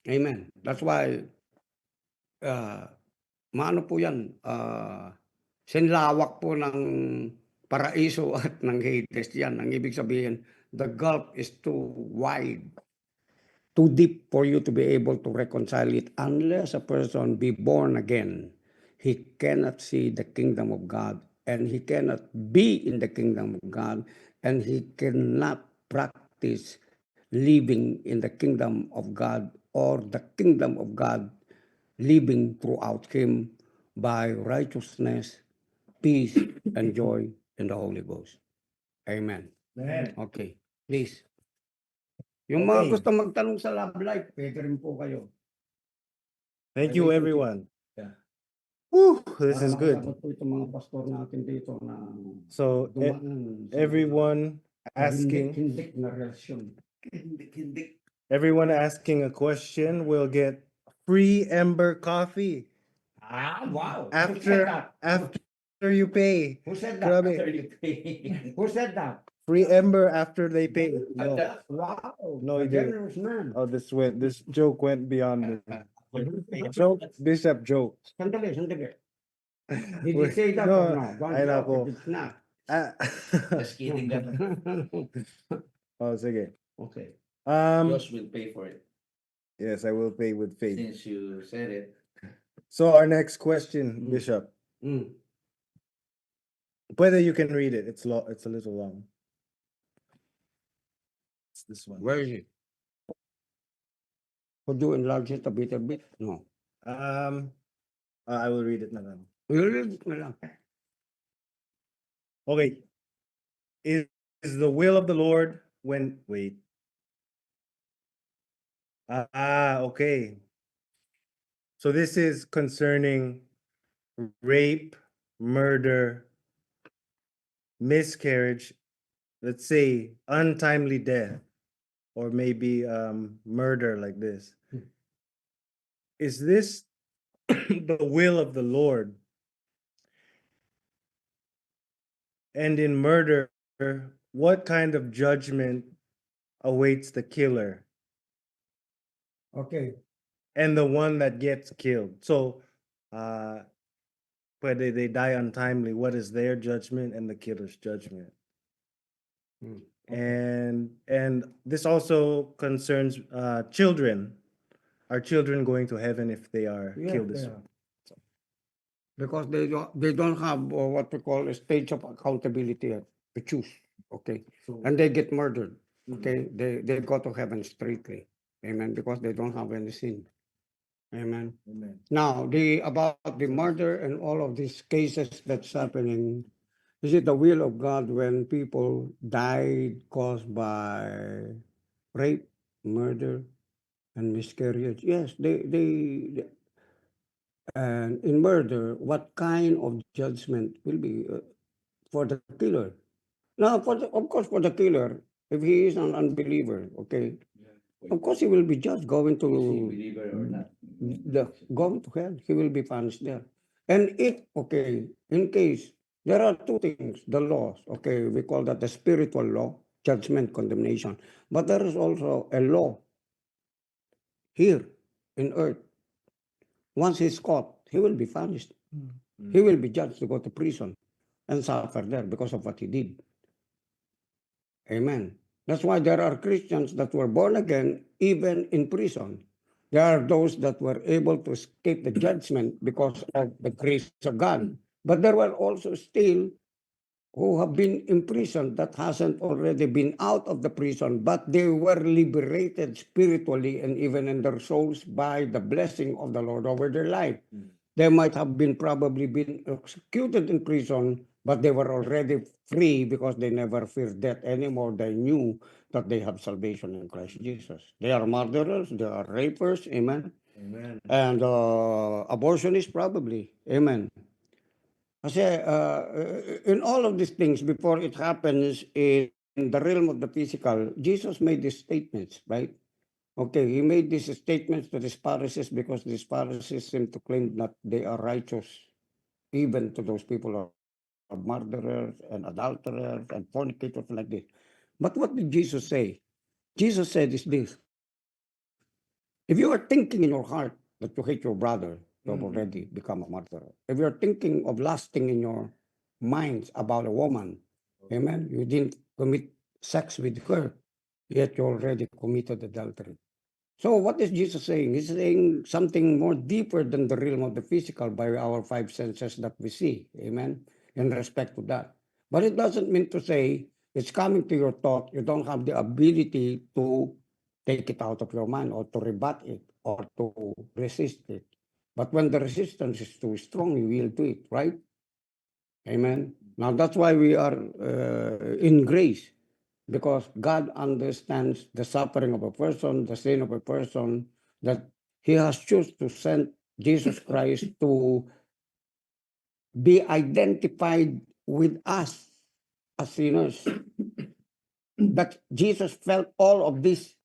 Amen. That's why, maano po yan, sinlawak po ng paraiso at ng Hades yan. Ang ibig sabihin, the gulf is too wide, too deep for you to be able to reconcile it unless a person be born again. He cannot see the kingdom of God, and he cannot be in the kingdom of God, and he cannot practice living in the kingdom of God, or the kingdom of God living throughout him by righteousness, peace, and joy in the Holy Ghost. Amen. Man. Okay, please. Yung mga Okay. gusto magtanong sa Love Life, pwede rin po kayo. Thank you, Relationship. everyone. Yeah. Woo, this Para is good. makasagot po itong mga pastor natin dito na So, dumaan sa everyone asking, hindik na relasyon. Hindik. everyone asking a question will get free Ember coffee Ah, wow. Who said after that? after you pay. Who said that? Grabe. After you pay. Who said that? Free Ember after they pay. No, Wow. No, a he didn't. generous man. oh, this joke went beyond me. Joke, Bishop joke. Sandali. Did you Wait, say that or no? Don't ay joke nako. if it's not. Ah, Just kidding lang. oh, sige. Okay. Josh will pay for it. Yes, I will pay with faith. Since you said it. So our next question, Bishop. Mm. Whether you can read it, it's a little long. It's this one. Where is it? Could you enlarge it a bit? No. I will read it na lang. You'll read it na lang. Okay. Is the will of the Lord when wait. Okay. So this is concerning rape, murder, miscarriage, let's say untimely death, or maybe murder like this. Is this the will of the Lord? And in murder, what kind of judgment awaits the killer Okay. and the one that gets killed? So, whether they die untimely, what is their judgment and the killer's judgment? Mm. And this also concerns children. Are children going to heaven if they are Yeah, killed this they way? are. Because they don't have what we call a stage of accountability to choose. Okay. So, And they get murdered. Okay. They go to heaven straightly. Amen. Because they don't have any sin. Amen. amen. Now, about the murder and all of these cases that's happening, is it the will of God when people died caused by rape, murder, and miscarriage? Yes, and in murder, what kind of judgment will be for the killer? Now, of course, for the killer, if he is an unbeliever, okay, of course he will be judged, going Is he to believer or not? going to hell. He will be punished there. And if, okay, in case there are two things, the laws, okay, we call that the spiritual law, judgment, condemnation. But there is also a law here in earth. Once he's caught, he will be punished. He will be judged to go to prison and suffer there because of what he did. Amen. That's why there are Christians that were born again even in prison. There are those that were able to escape the judgment because of the grace of God. But there were also still who have been imprisoned that hasn't already been out of the prison, but they were liberated spiritually and even in their souls by the blessing of the Lord over their life. They might have been probably been executed in prison, but they were already free because they never feared death anymore. They knew that they have salvation in Christ Jesus. They are murderers, they are rapers, amen. Amen. And abortionists probably, amen. Kasi in all of these things, before it happens in the realm of the physical, Jesus made these statements, right? Okay, he made these statements to these Pharisees because these Pharisees seem to claim that they are righteous, even to those people who are murderers and adulterers and fornicators like this. But what did Jesus say? Jesus said is this: if you are thinking in your heart that you hate your brother, you have already become a murderer. If you're thinking of lusting in your minds about a woman, amen, you didn't commit sex with her, yet you already committed adultery. So what is Jesus saying? He's saying something more deeper than the realm of the physical by our five senses that we see. Amen. In respect to that. But it doesn't mean to say it's coming to your thought. You don't have the ability to take it out of your mind or to rebut it or to resist it. But when the resistance is too strong, you will do it, right? Amen. Now that's why we are in grace, because God understands the suffering of a person, the sin of a person, that He has chosen to send Jesus Christ to be identified with us as sinners. That Jesus felt all of this.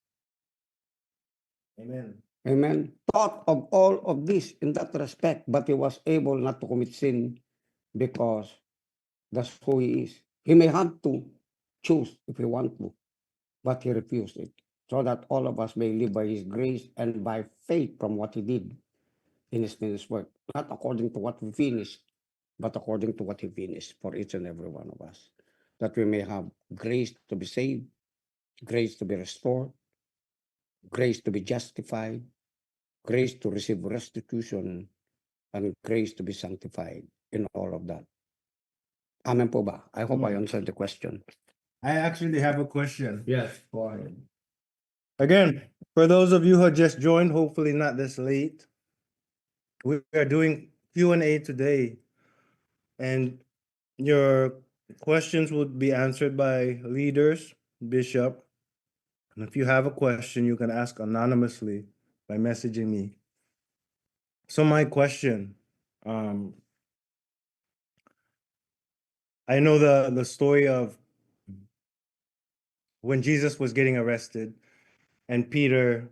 Amen. Amen. Thought of all of this in that respect, but He was able not to commit sin because that's who He is. He may have to choose if He want to, but He refused it, so that all of us may live by His grace and by faith from what He did in His finished work. Not according to what we finished, but according to what He finished for each and every one of us. That we may have grace to be saved, grace to be restored, grace to be justified, grace to receive restitution, and grace to be sanctified in all of that. Amen po ba? I hope I answered the question. I actually have a question. Yes, go ahead. Again, for those of you who just joined, hopefully not this late, we are doing Q&A today, and your questions will be answered by leaders, Bishop. And if you have a question, you can ask anonymously by messaging me. So my question, I know the story of when Jesus was getting arrested and Peter,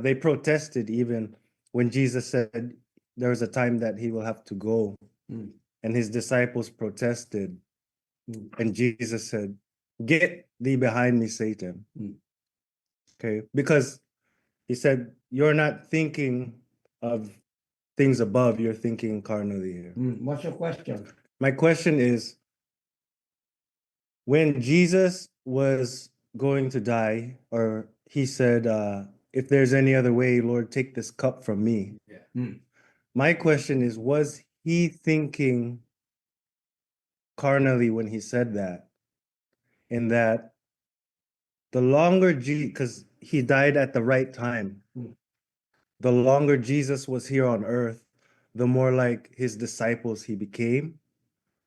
they protested even when Jesus said there was a time that he will have to go. And his disciples protested. And Jesus said, "Get thee behind me, Satan." Okay, because he said, you're not thinking of things above, you're thinking carnally here. What's your question? My question is, when Jesus was going to die, or he said, if there's any other way, Lord, take this cup from me. My question is, was he thinking carnally when he said that? In that the longer because he died at the right time, the longer Jesus was here on earth, the more like his disciples he became.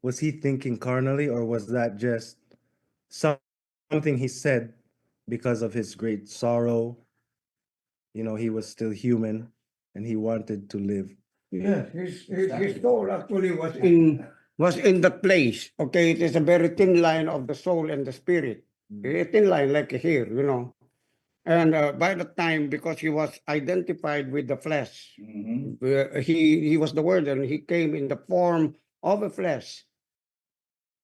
Was he thinking carnally, or was that just something he said because of his great sorrow? You know, he was still human and he wanted to live. Yes, his soul actually was in was in that place. Okay, it is a very thin line of the soul and the spirit. A thin line like here, you know. And by the time, because he was identified with the flesh, Mhm. he was the word, and he came in the form of a flesh.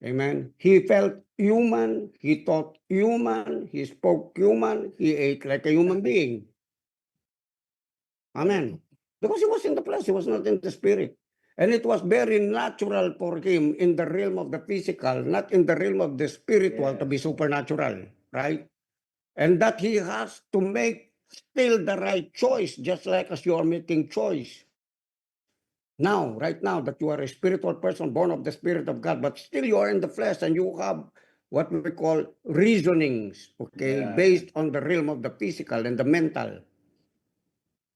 Amen. He felt human, he thought human, he spoke human, he ate like a human being. Amen. Because he was in the flesh, he was not in the spirit. And it was very natural for him in the realm of the physical, not in the realm of the spiritual, to be Yes. supernatural, right? And that he has to make still the right choice, just like as you are making choice. Now, right now, that you are a spiritual person born of the Spirit of God, but still you are in the flesh and you have what we call reasonings, okay, Yeah. based on the realm of the physical and the mental,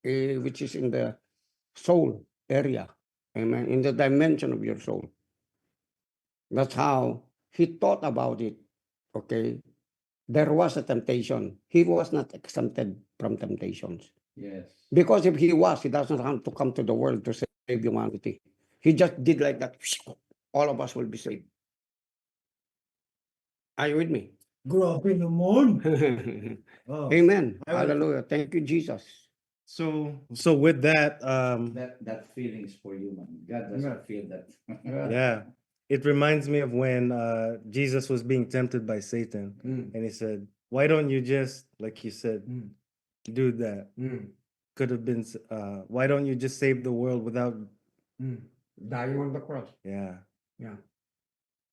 which is in the soul area, amen, in the dimension of your soul. That's how he thought about it, okay. There was a temptation. He was not exempted from temptations. Yes. Because if he was, he doesn't have to come to the world to save humanity. He just did like that. All of us will be saved. Are you with me? Grabe naman. Oh. Amen. I will- Hallelujah. Thank you, Jesus. So with that, That feeling is for human. God doesn't feel that. yeah, it reminds me of when Jesus was being tempted by Satan, Mm. and he said, "Why don't you just, like you said, Mm. do that? Mm. Could have been. Why don't you just save the world without?" Mm. Dying on the cross. Yeah, Yeah.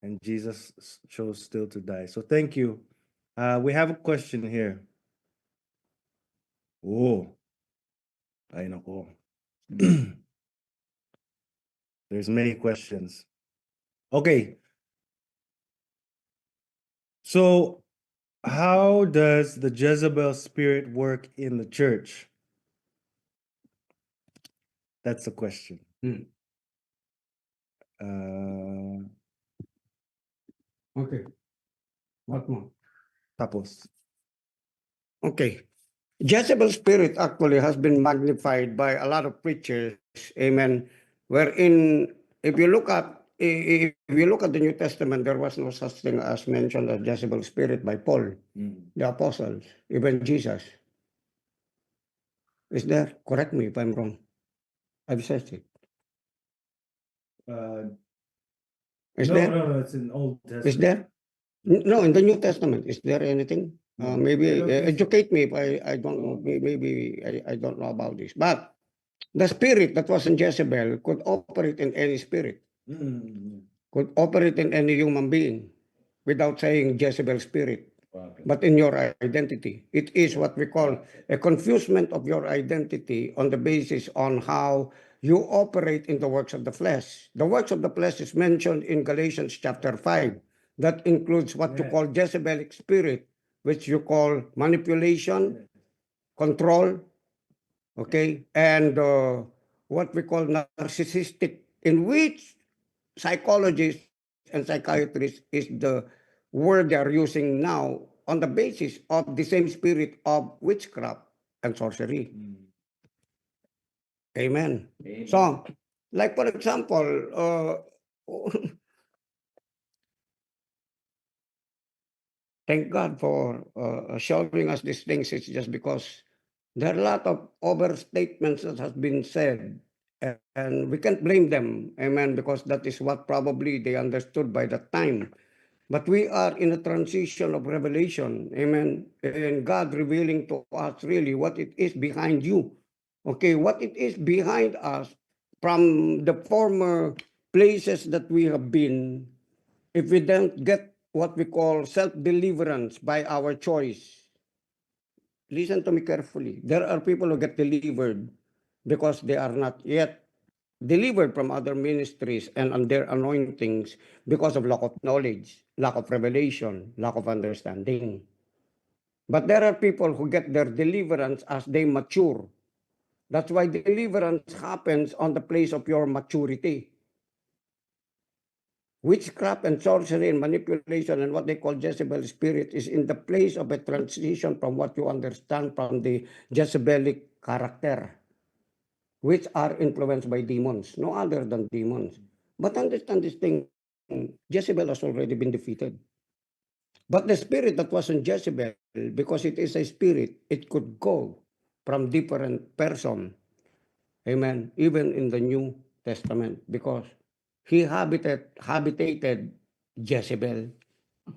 and Jesus chose still to die. So thank you. We have a question here. Oh, ay nako. There's many questions. Okay, so how does the Jezebel spirit work in the church? That's the question. Mm. Uh, Okay. What more? Tapos. Okay. Jezebel spirit actually has been magnified by a lot of preachers, amen, wherein if you look at the New Testament, there was no such thing as mentioned as Jezebel spirit by Paul, the apostles, even Jesus. Is there? Correct me if I'm wrong. I've said it. Is there? No, it's in Old Is there? No, in the New Testament, is there anything? No, Maybe I don't think so. educate me if I don't know. Maybe I don't know about this. But the spirit that was in Jezebel could operate in any spirit, could operate in any human being without saying Jezebel spirit, but in your identity. It is what we call a confusement of your identity on the basis on how you operate in the works of the flesh. The works of the flesh is mentioned in Galatians chapter 5. That includes what you call Jezebelic spirit, which you call manipulation, control, okay, and what we call narcissistic, in which psychologists and psychiatrists is the word they are using now on the basis of the same spirit of witchcraft and sorcery. Amen. Amen. So, like for example, thank God for showing us these things. It's just because there are a lot of overstatements that has been said, and we can't blame them, amen, because that is what probably they understood by that time. But we are in a transition of revelation, amen, and God revealing to us really what it is behind you, okay, what it is behind us from the former places that we have been. If we don't get what we call self-deliverance by our choice, listen to me carefully. There are people who get delivered because they are not yet delivered from other ministries and on their anointings because of lack of knowledge, lack of revelation, lack of understanding. But there are people who get their deliverance as they mature. That's why deliverance happens on the place of your maturity. Witchcraft and sorcery and manipulation and what they call Jezebel spirit is in the place of a transition from what you understand from the Jezebelic character, which are influenced by demons, no other than demons. But understand this thing, Jezebel has already been defeated. But the spirit that was on Jezebel, because it is a spirit, it could go from different person. Amen. Even in the New Testament, because he habitated Jezebel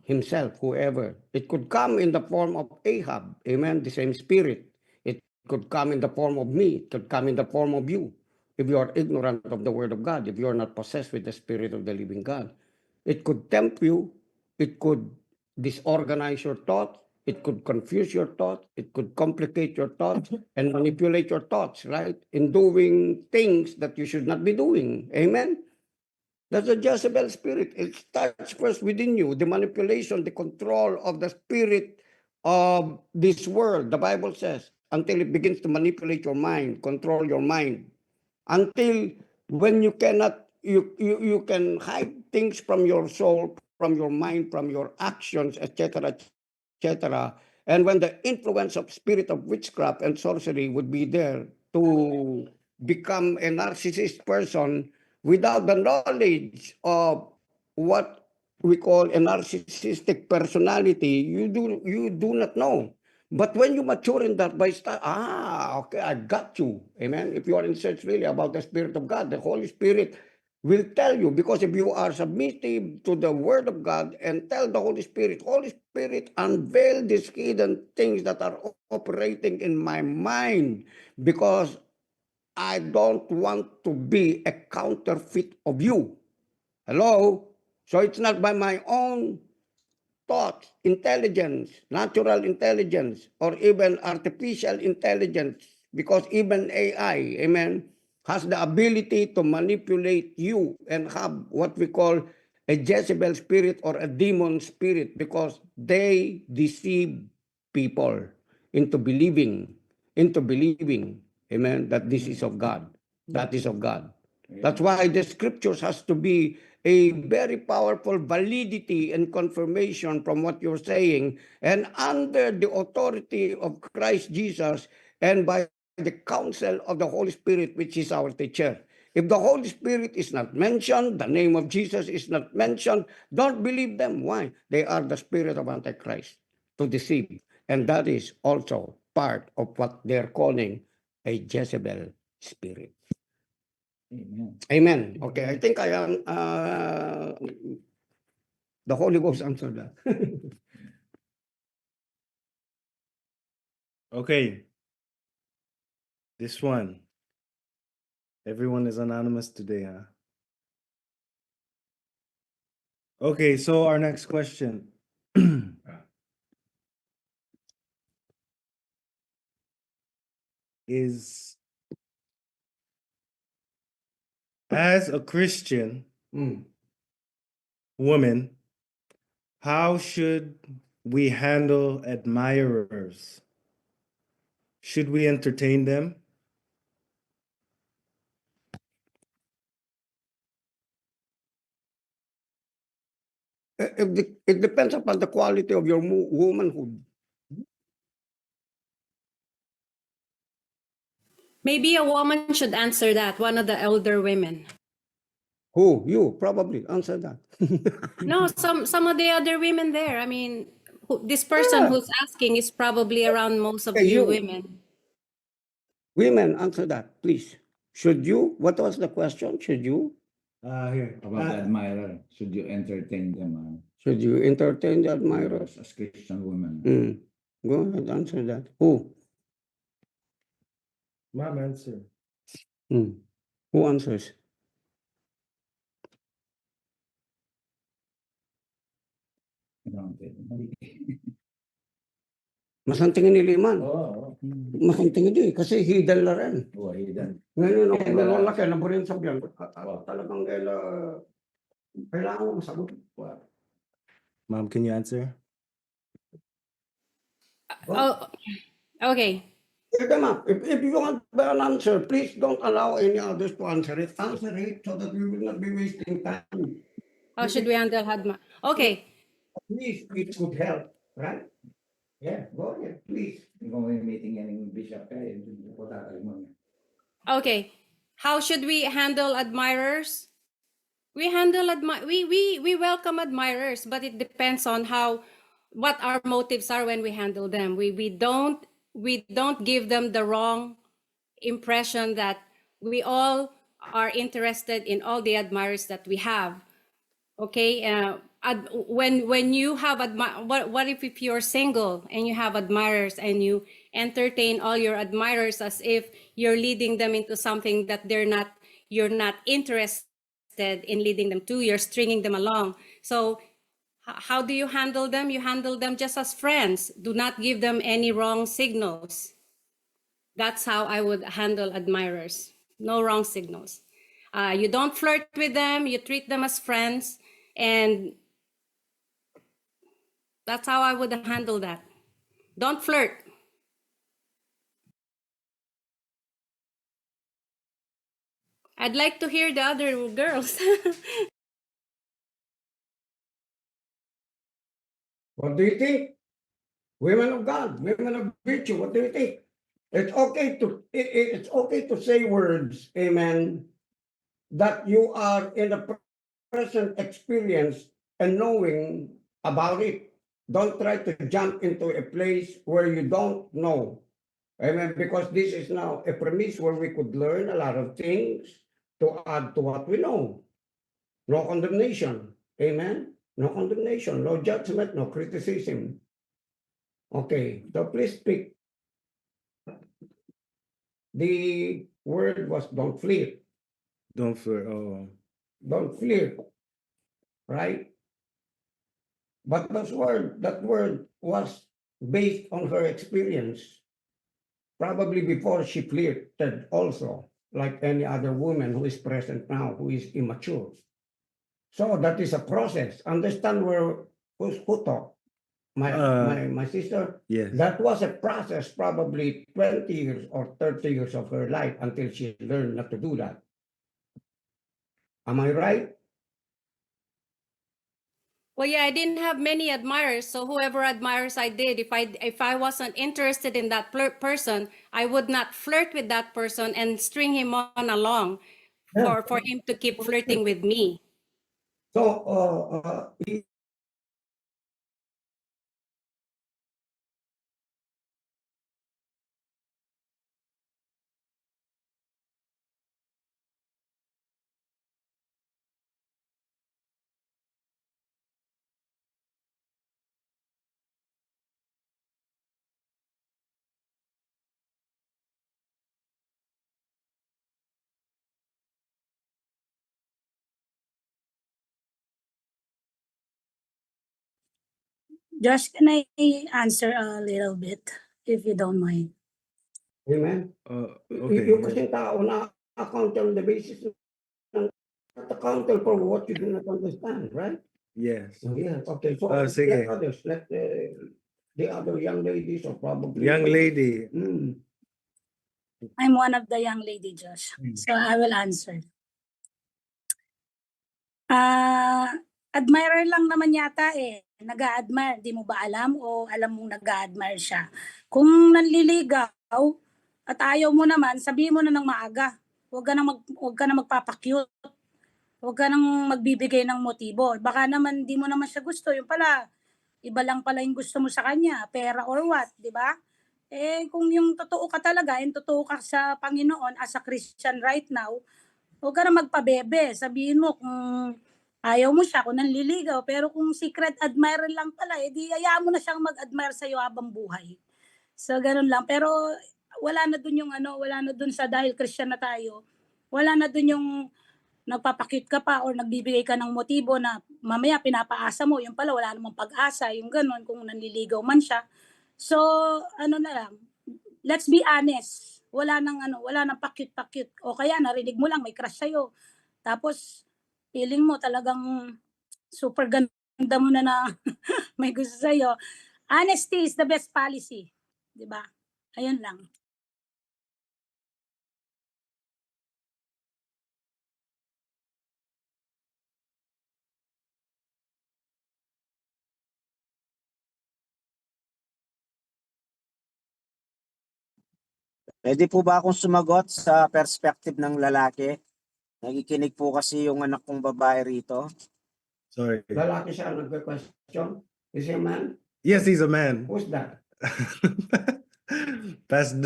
himself, whoever. It could come in the form of Ahab. Amen. The same spirit. It could come in the form of me. It could come in the form of you. If you are ignorant of the word of God, if you are not possessed with the spirit of the living God, it could tempt you. It could disorganize your thoughts. It could confuse your thoughts. It could complicate your thoughts and manipulate your thoughts, right? In doing things that you should not be doing. Amen. That's the Jezebel spirit. It starts first within you, the manipulation, the control of the spirit of this world, the Bible says, until it begins to manipulate your mind, control your mind, until when you cannot, you can hide things from your soul, from your mind, from your actions, etc., etc. And when the influence of spirit of witchcraft and sorcery would be there to become a narcissist person without the knowledge of what we call a narcissistic personality, you do not know. But when you mature in that by okay, I got you. Amen. If you are in search really about the Spirit of God, the Holy Spirit will tell you, because if you are submissive to the Word of God and tell the Holy Spirit, unveil these hidden things that are operating in my mind, because I don't want to be a counterfeit of you. Hello? So it's not by my own thoughts, intelligence, natural intelligence, or even artificial intelligence, because even AI, amen, has the ability to manipulate you and have what we call a Jezebel spirit or a demon spirit, because they deceive people into believing, amen, that this is of God. That is of God. That's why the scriptures has to be a very powerful validity and confirmation from what you're saying, and under the authority of Christ Jesus and by the counsel of the Holy Spirit, which is our teacher. If the Holy Spirit is not mentioned, the name of Jesus is not mentioned, don't believe them. Why? They are the spirit of Antichrist to deceive. And that is also part of what they're calling a Jezebel spirit. Amen. Amen. Okay, I think I am, the Holy Ghost answered that. Okay. This one. Everyone is anonymous today, huh? Okay, so our next question. Is, as a Christian woman, how should we handle admirers? Should we entertain them? It depends upon the quality of your womanhood. Maybe a woman should answer that, one of the elder women. Who? You probably answer that. No, some of the other women there. I mean, this person Yeah. who's asking is probably around most of Okay, you you. women. Women, answer that, please. Should you? What was the question? Should you? Here. About the admirer, should you entertain them Should you entertain the admirers? as Christian women? Go ahead, answer that. Who? Ma'am, answer. Who answers? Mas ang tingin ni Liman. Oo. Mas ang tingin din, kasi hidden na rin. Oo, hidden. Ngayon, ako nalala kaya naburin sa biyan. Talagang kailangan mo masagot. Ma'am, can you answer? Oh, okay. If you want an answer, please don't allow any others to answer it. Answer it so that we will not be wasting time. How should we handle Hadma? Okay. Please, it could help, right? Yeah, go ahead, please. Kung may meeting yan yung bishop kayo, wala kayo mo. Okay. How should we handle admirers? We handle we welcome admirers, but it depends on what our motives are when we handle them. We don't give them the wrong impression that we all are interested in all the admirers that we have. Okay, when you have what if you're single and you have admirers and you entertain all your admirers as if you're leading them into something that you're not interested in leading them to, you're stringing them along. So how do you handle them? You handle them just as friends. Do not give them any wrong signals. That's how I would handle admirers. No wrong signals. You don't flirt with them, you treat them as friends, and that's how I would handle that. Don't flirt. I'd like to hear the other girls. What do you think? Women of God, women of virtue, what do you think? It's okay it's okay to say words, amen, that you are in the present experience and knowing about it. Don't try to jump into a place where you don't know. Amen. Because this is now a premise where we could learn a lot of things to add to what we know. No condemnation. Amen. No condemnation, no judgment, no criticism. Okay, so please speak. The word was don't flirt. Don't flirt. Oh, Don't flirt. Right? But that word was based on her experience, probably before she flirted also, like any other woman who is present now, who is immature. So that is a process. Understand who talk? My sister. yes. That was a process, probably 20 years or 30 years of her life until she learned not to do that. Am I right? Well, yeah, I didn't have many admirers, so whoever admires I did, if I wasn't interested in that person, I would not flirt with that person and string him on along Yeah. for him to keep flirting with me. So Josh, can I answer a little bit, if you don't mind? amen. Okay. Yung kasing tao na account on the basis ng not accountable for what you do not understand, right? Yes. Yeah, okay. So sige. let others, let the other young ladies or probably Young lady. I'm one of the young lady, Josh. So I will answer. Admirer lang naman yata eh. Nag-a-admire, di mo ba alam o alam mong nag-a-admire siya? Kung nanliligaw at ayaw mo naman, sabihin mo na ng maaga. Huwag ka na magpapakyut. Huwag ka nang magbibigay ng motibo. Baka naman di mo naman siya gusto. Yung pala, iba lang pala yung gusto mo sa kanya, pera or what, di ba? Eh, kung yung totoo ka talaga, yung totoo ka sa Panginoon as a Christian right now, huwag ka na magpabebe. Sabihin mo kung ayaw mo siya, kung nanliligaw. Pero kung secret admirer lang pala, edi hayaan mo na siyang mag-admire sa'yo habang buhay. So, ganun lang. Pero wala na dun yung wala na dun sa dahil Christian na tayo, wala na dun yung nagpapakit ka pa or nagbibigay ka ng motibo na mamaya pinapaasa mo, yung pala wala namang pag-asa, yung ganun, kung nanliligaw man siya. So, ano na lang, let's be honest. Wala nang pakit-pakit. O kaya narinig mo lang may crush sa'yo. Tapos, feeling mo talagang super ganda mo na may gusto sa'yo. Honesty is the best policy. Diba? Ayun lang. Pwede po ba akong sumagot sa perspective ng lalaki? Nakikinig po kasi yung anak kong babae rito. Sorry. Lalaki siya nagka-question. Is he a man? Yes, he's a man. Who's that? Past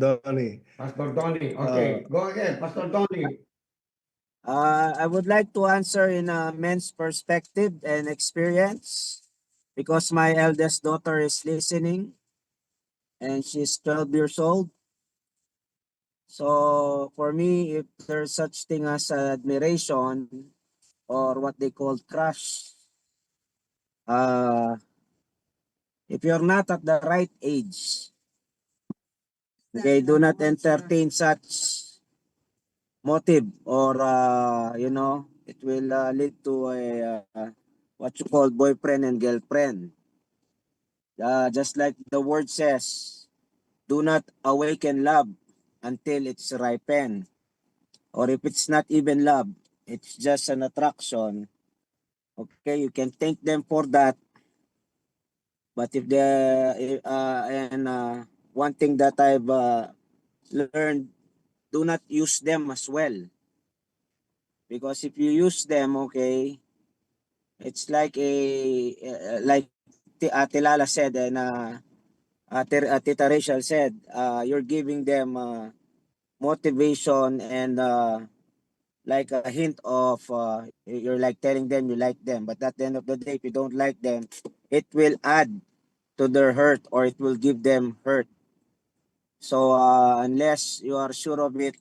Donnie. Pastor Donnie. Okay, go ahead, Pastor Donnie. I would like to answer in a men's perspective and experience because my eldest daughter is listening and she's 12 years old. So for me, if there's such thing as admiration or what they call crush, if you're not at the right age, okay, do not entertain such motive or it will lead to a what you call boyfriend and girlfriend. Just like the word says, do not awaken love until it's ripened. Or if it's not even love, it's just an attraction. Okay, you can thank them for that. But if one thing that I've learned, do not use them as well. Because if you use them, okay, it's like like Ate Lala said and Tita Rachel said, you're giving them motivation and like a hint of you're like telling them you like them. But at the end of the day, if you don't like them, it will add to their hurt or it will give them hurt. So unless you are sure of it,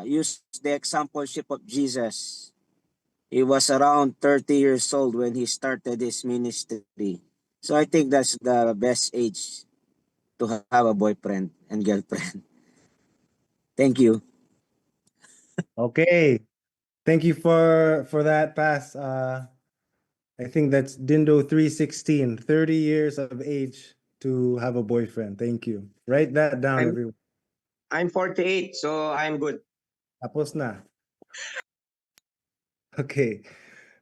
use the exampleship of Jesus. He was around 30 years old when he started his ministry. So I think that's the best age to have a boyfriend and girlfriend. Thank you. Okay. Thank you for that pass. I think that's Dindo 316, 30 years of age to have a boyfriend. Thank you. Write that down, I'm- everyone. I'm 48, so I'm good. Tapos na. Okay.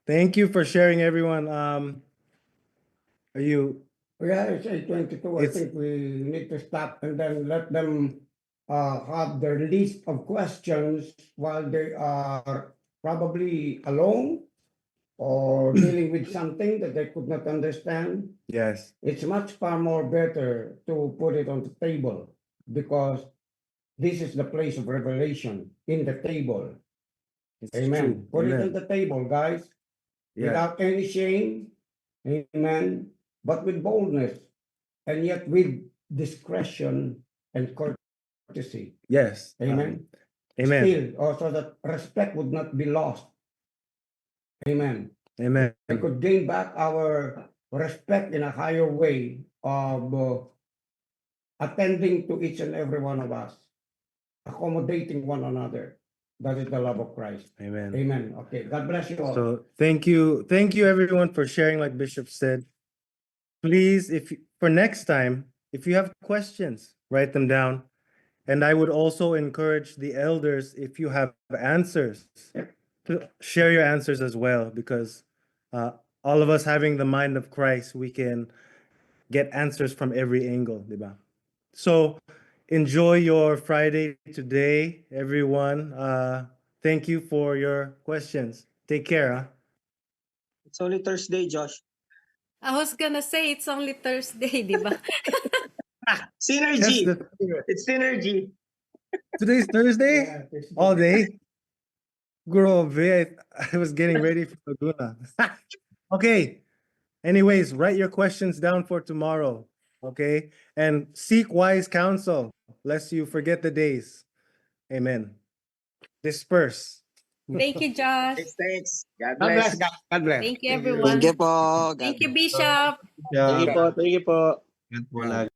Thank you for sharing, everyone. Are you Yeah, it's 8:22. I It's- think we need to stop and then let them have their list of questions while they are probably alone or dealing with something that they could not understand. yes. It's much far more better to put it on the table because this is the place of revelation in the table. It's Amen. true. Put it Amen. on the table, guys, Yeah. without any shame. Amen. But with boldness and yet with discretion and courtesy. Yes. Amen. Amen. Still, also that respect would not be lost. Amen. Amen. We could gain back our respect in a higher way of attending to each and every one of us, accommodating one another. That is the love of Christ. Amen. Amen. Okay. God bless you all. So thank you everyone for sharing. Like Bishop said, please, for next time, if you have questions, write them down. And I would also encourage the elders, if you have answers, to share your answers as well, because all of us having the mind of Christ, we can get answers from every angle, diba? So enjoy your Friday today, everyone. Thank you for your questions. Take care. Huh? It's only Thursday, Josh. I was gonna say it's only Thursday, di ba? That's Synergy. the spirit. It's synergy. Today's Thursday, Yeah, this is- all day. Grabe, I was getting ready for Laguna. Okay. Anyways, write your questions down for tomorrow. Okay. And seek wise counsel, lest you forget the days. Amen. Disperse. Thank you, Josh. Thanks. God God bless, bless. God. God bless. Thank you, everyone. Thank you po. Thank you, Bishop. Thank you po. Thank you po. Yeah.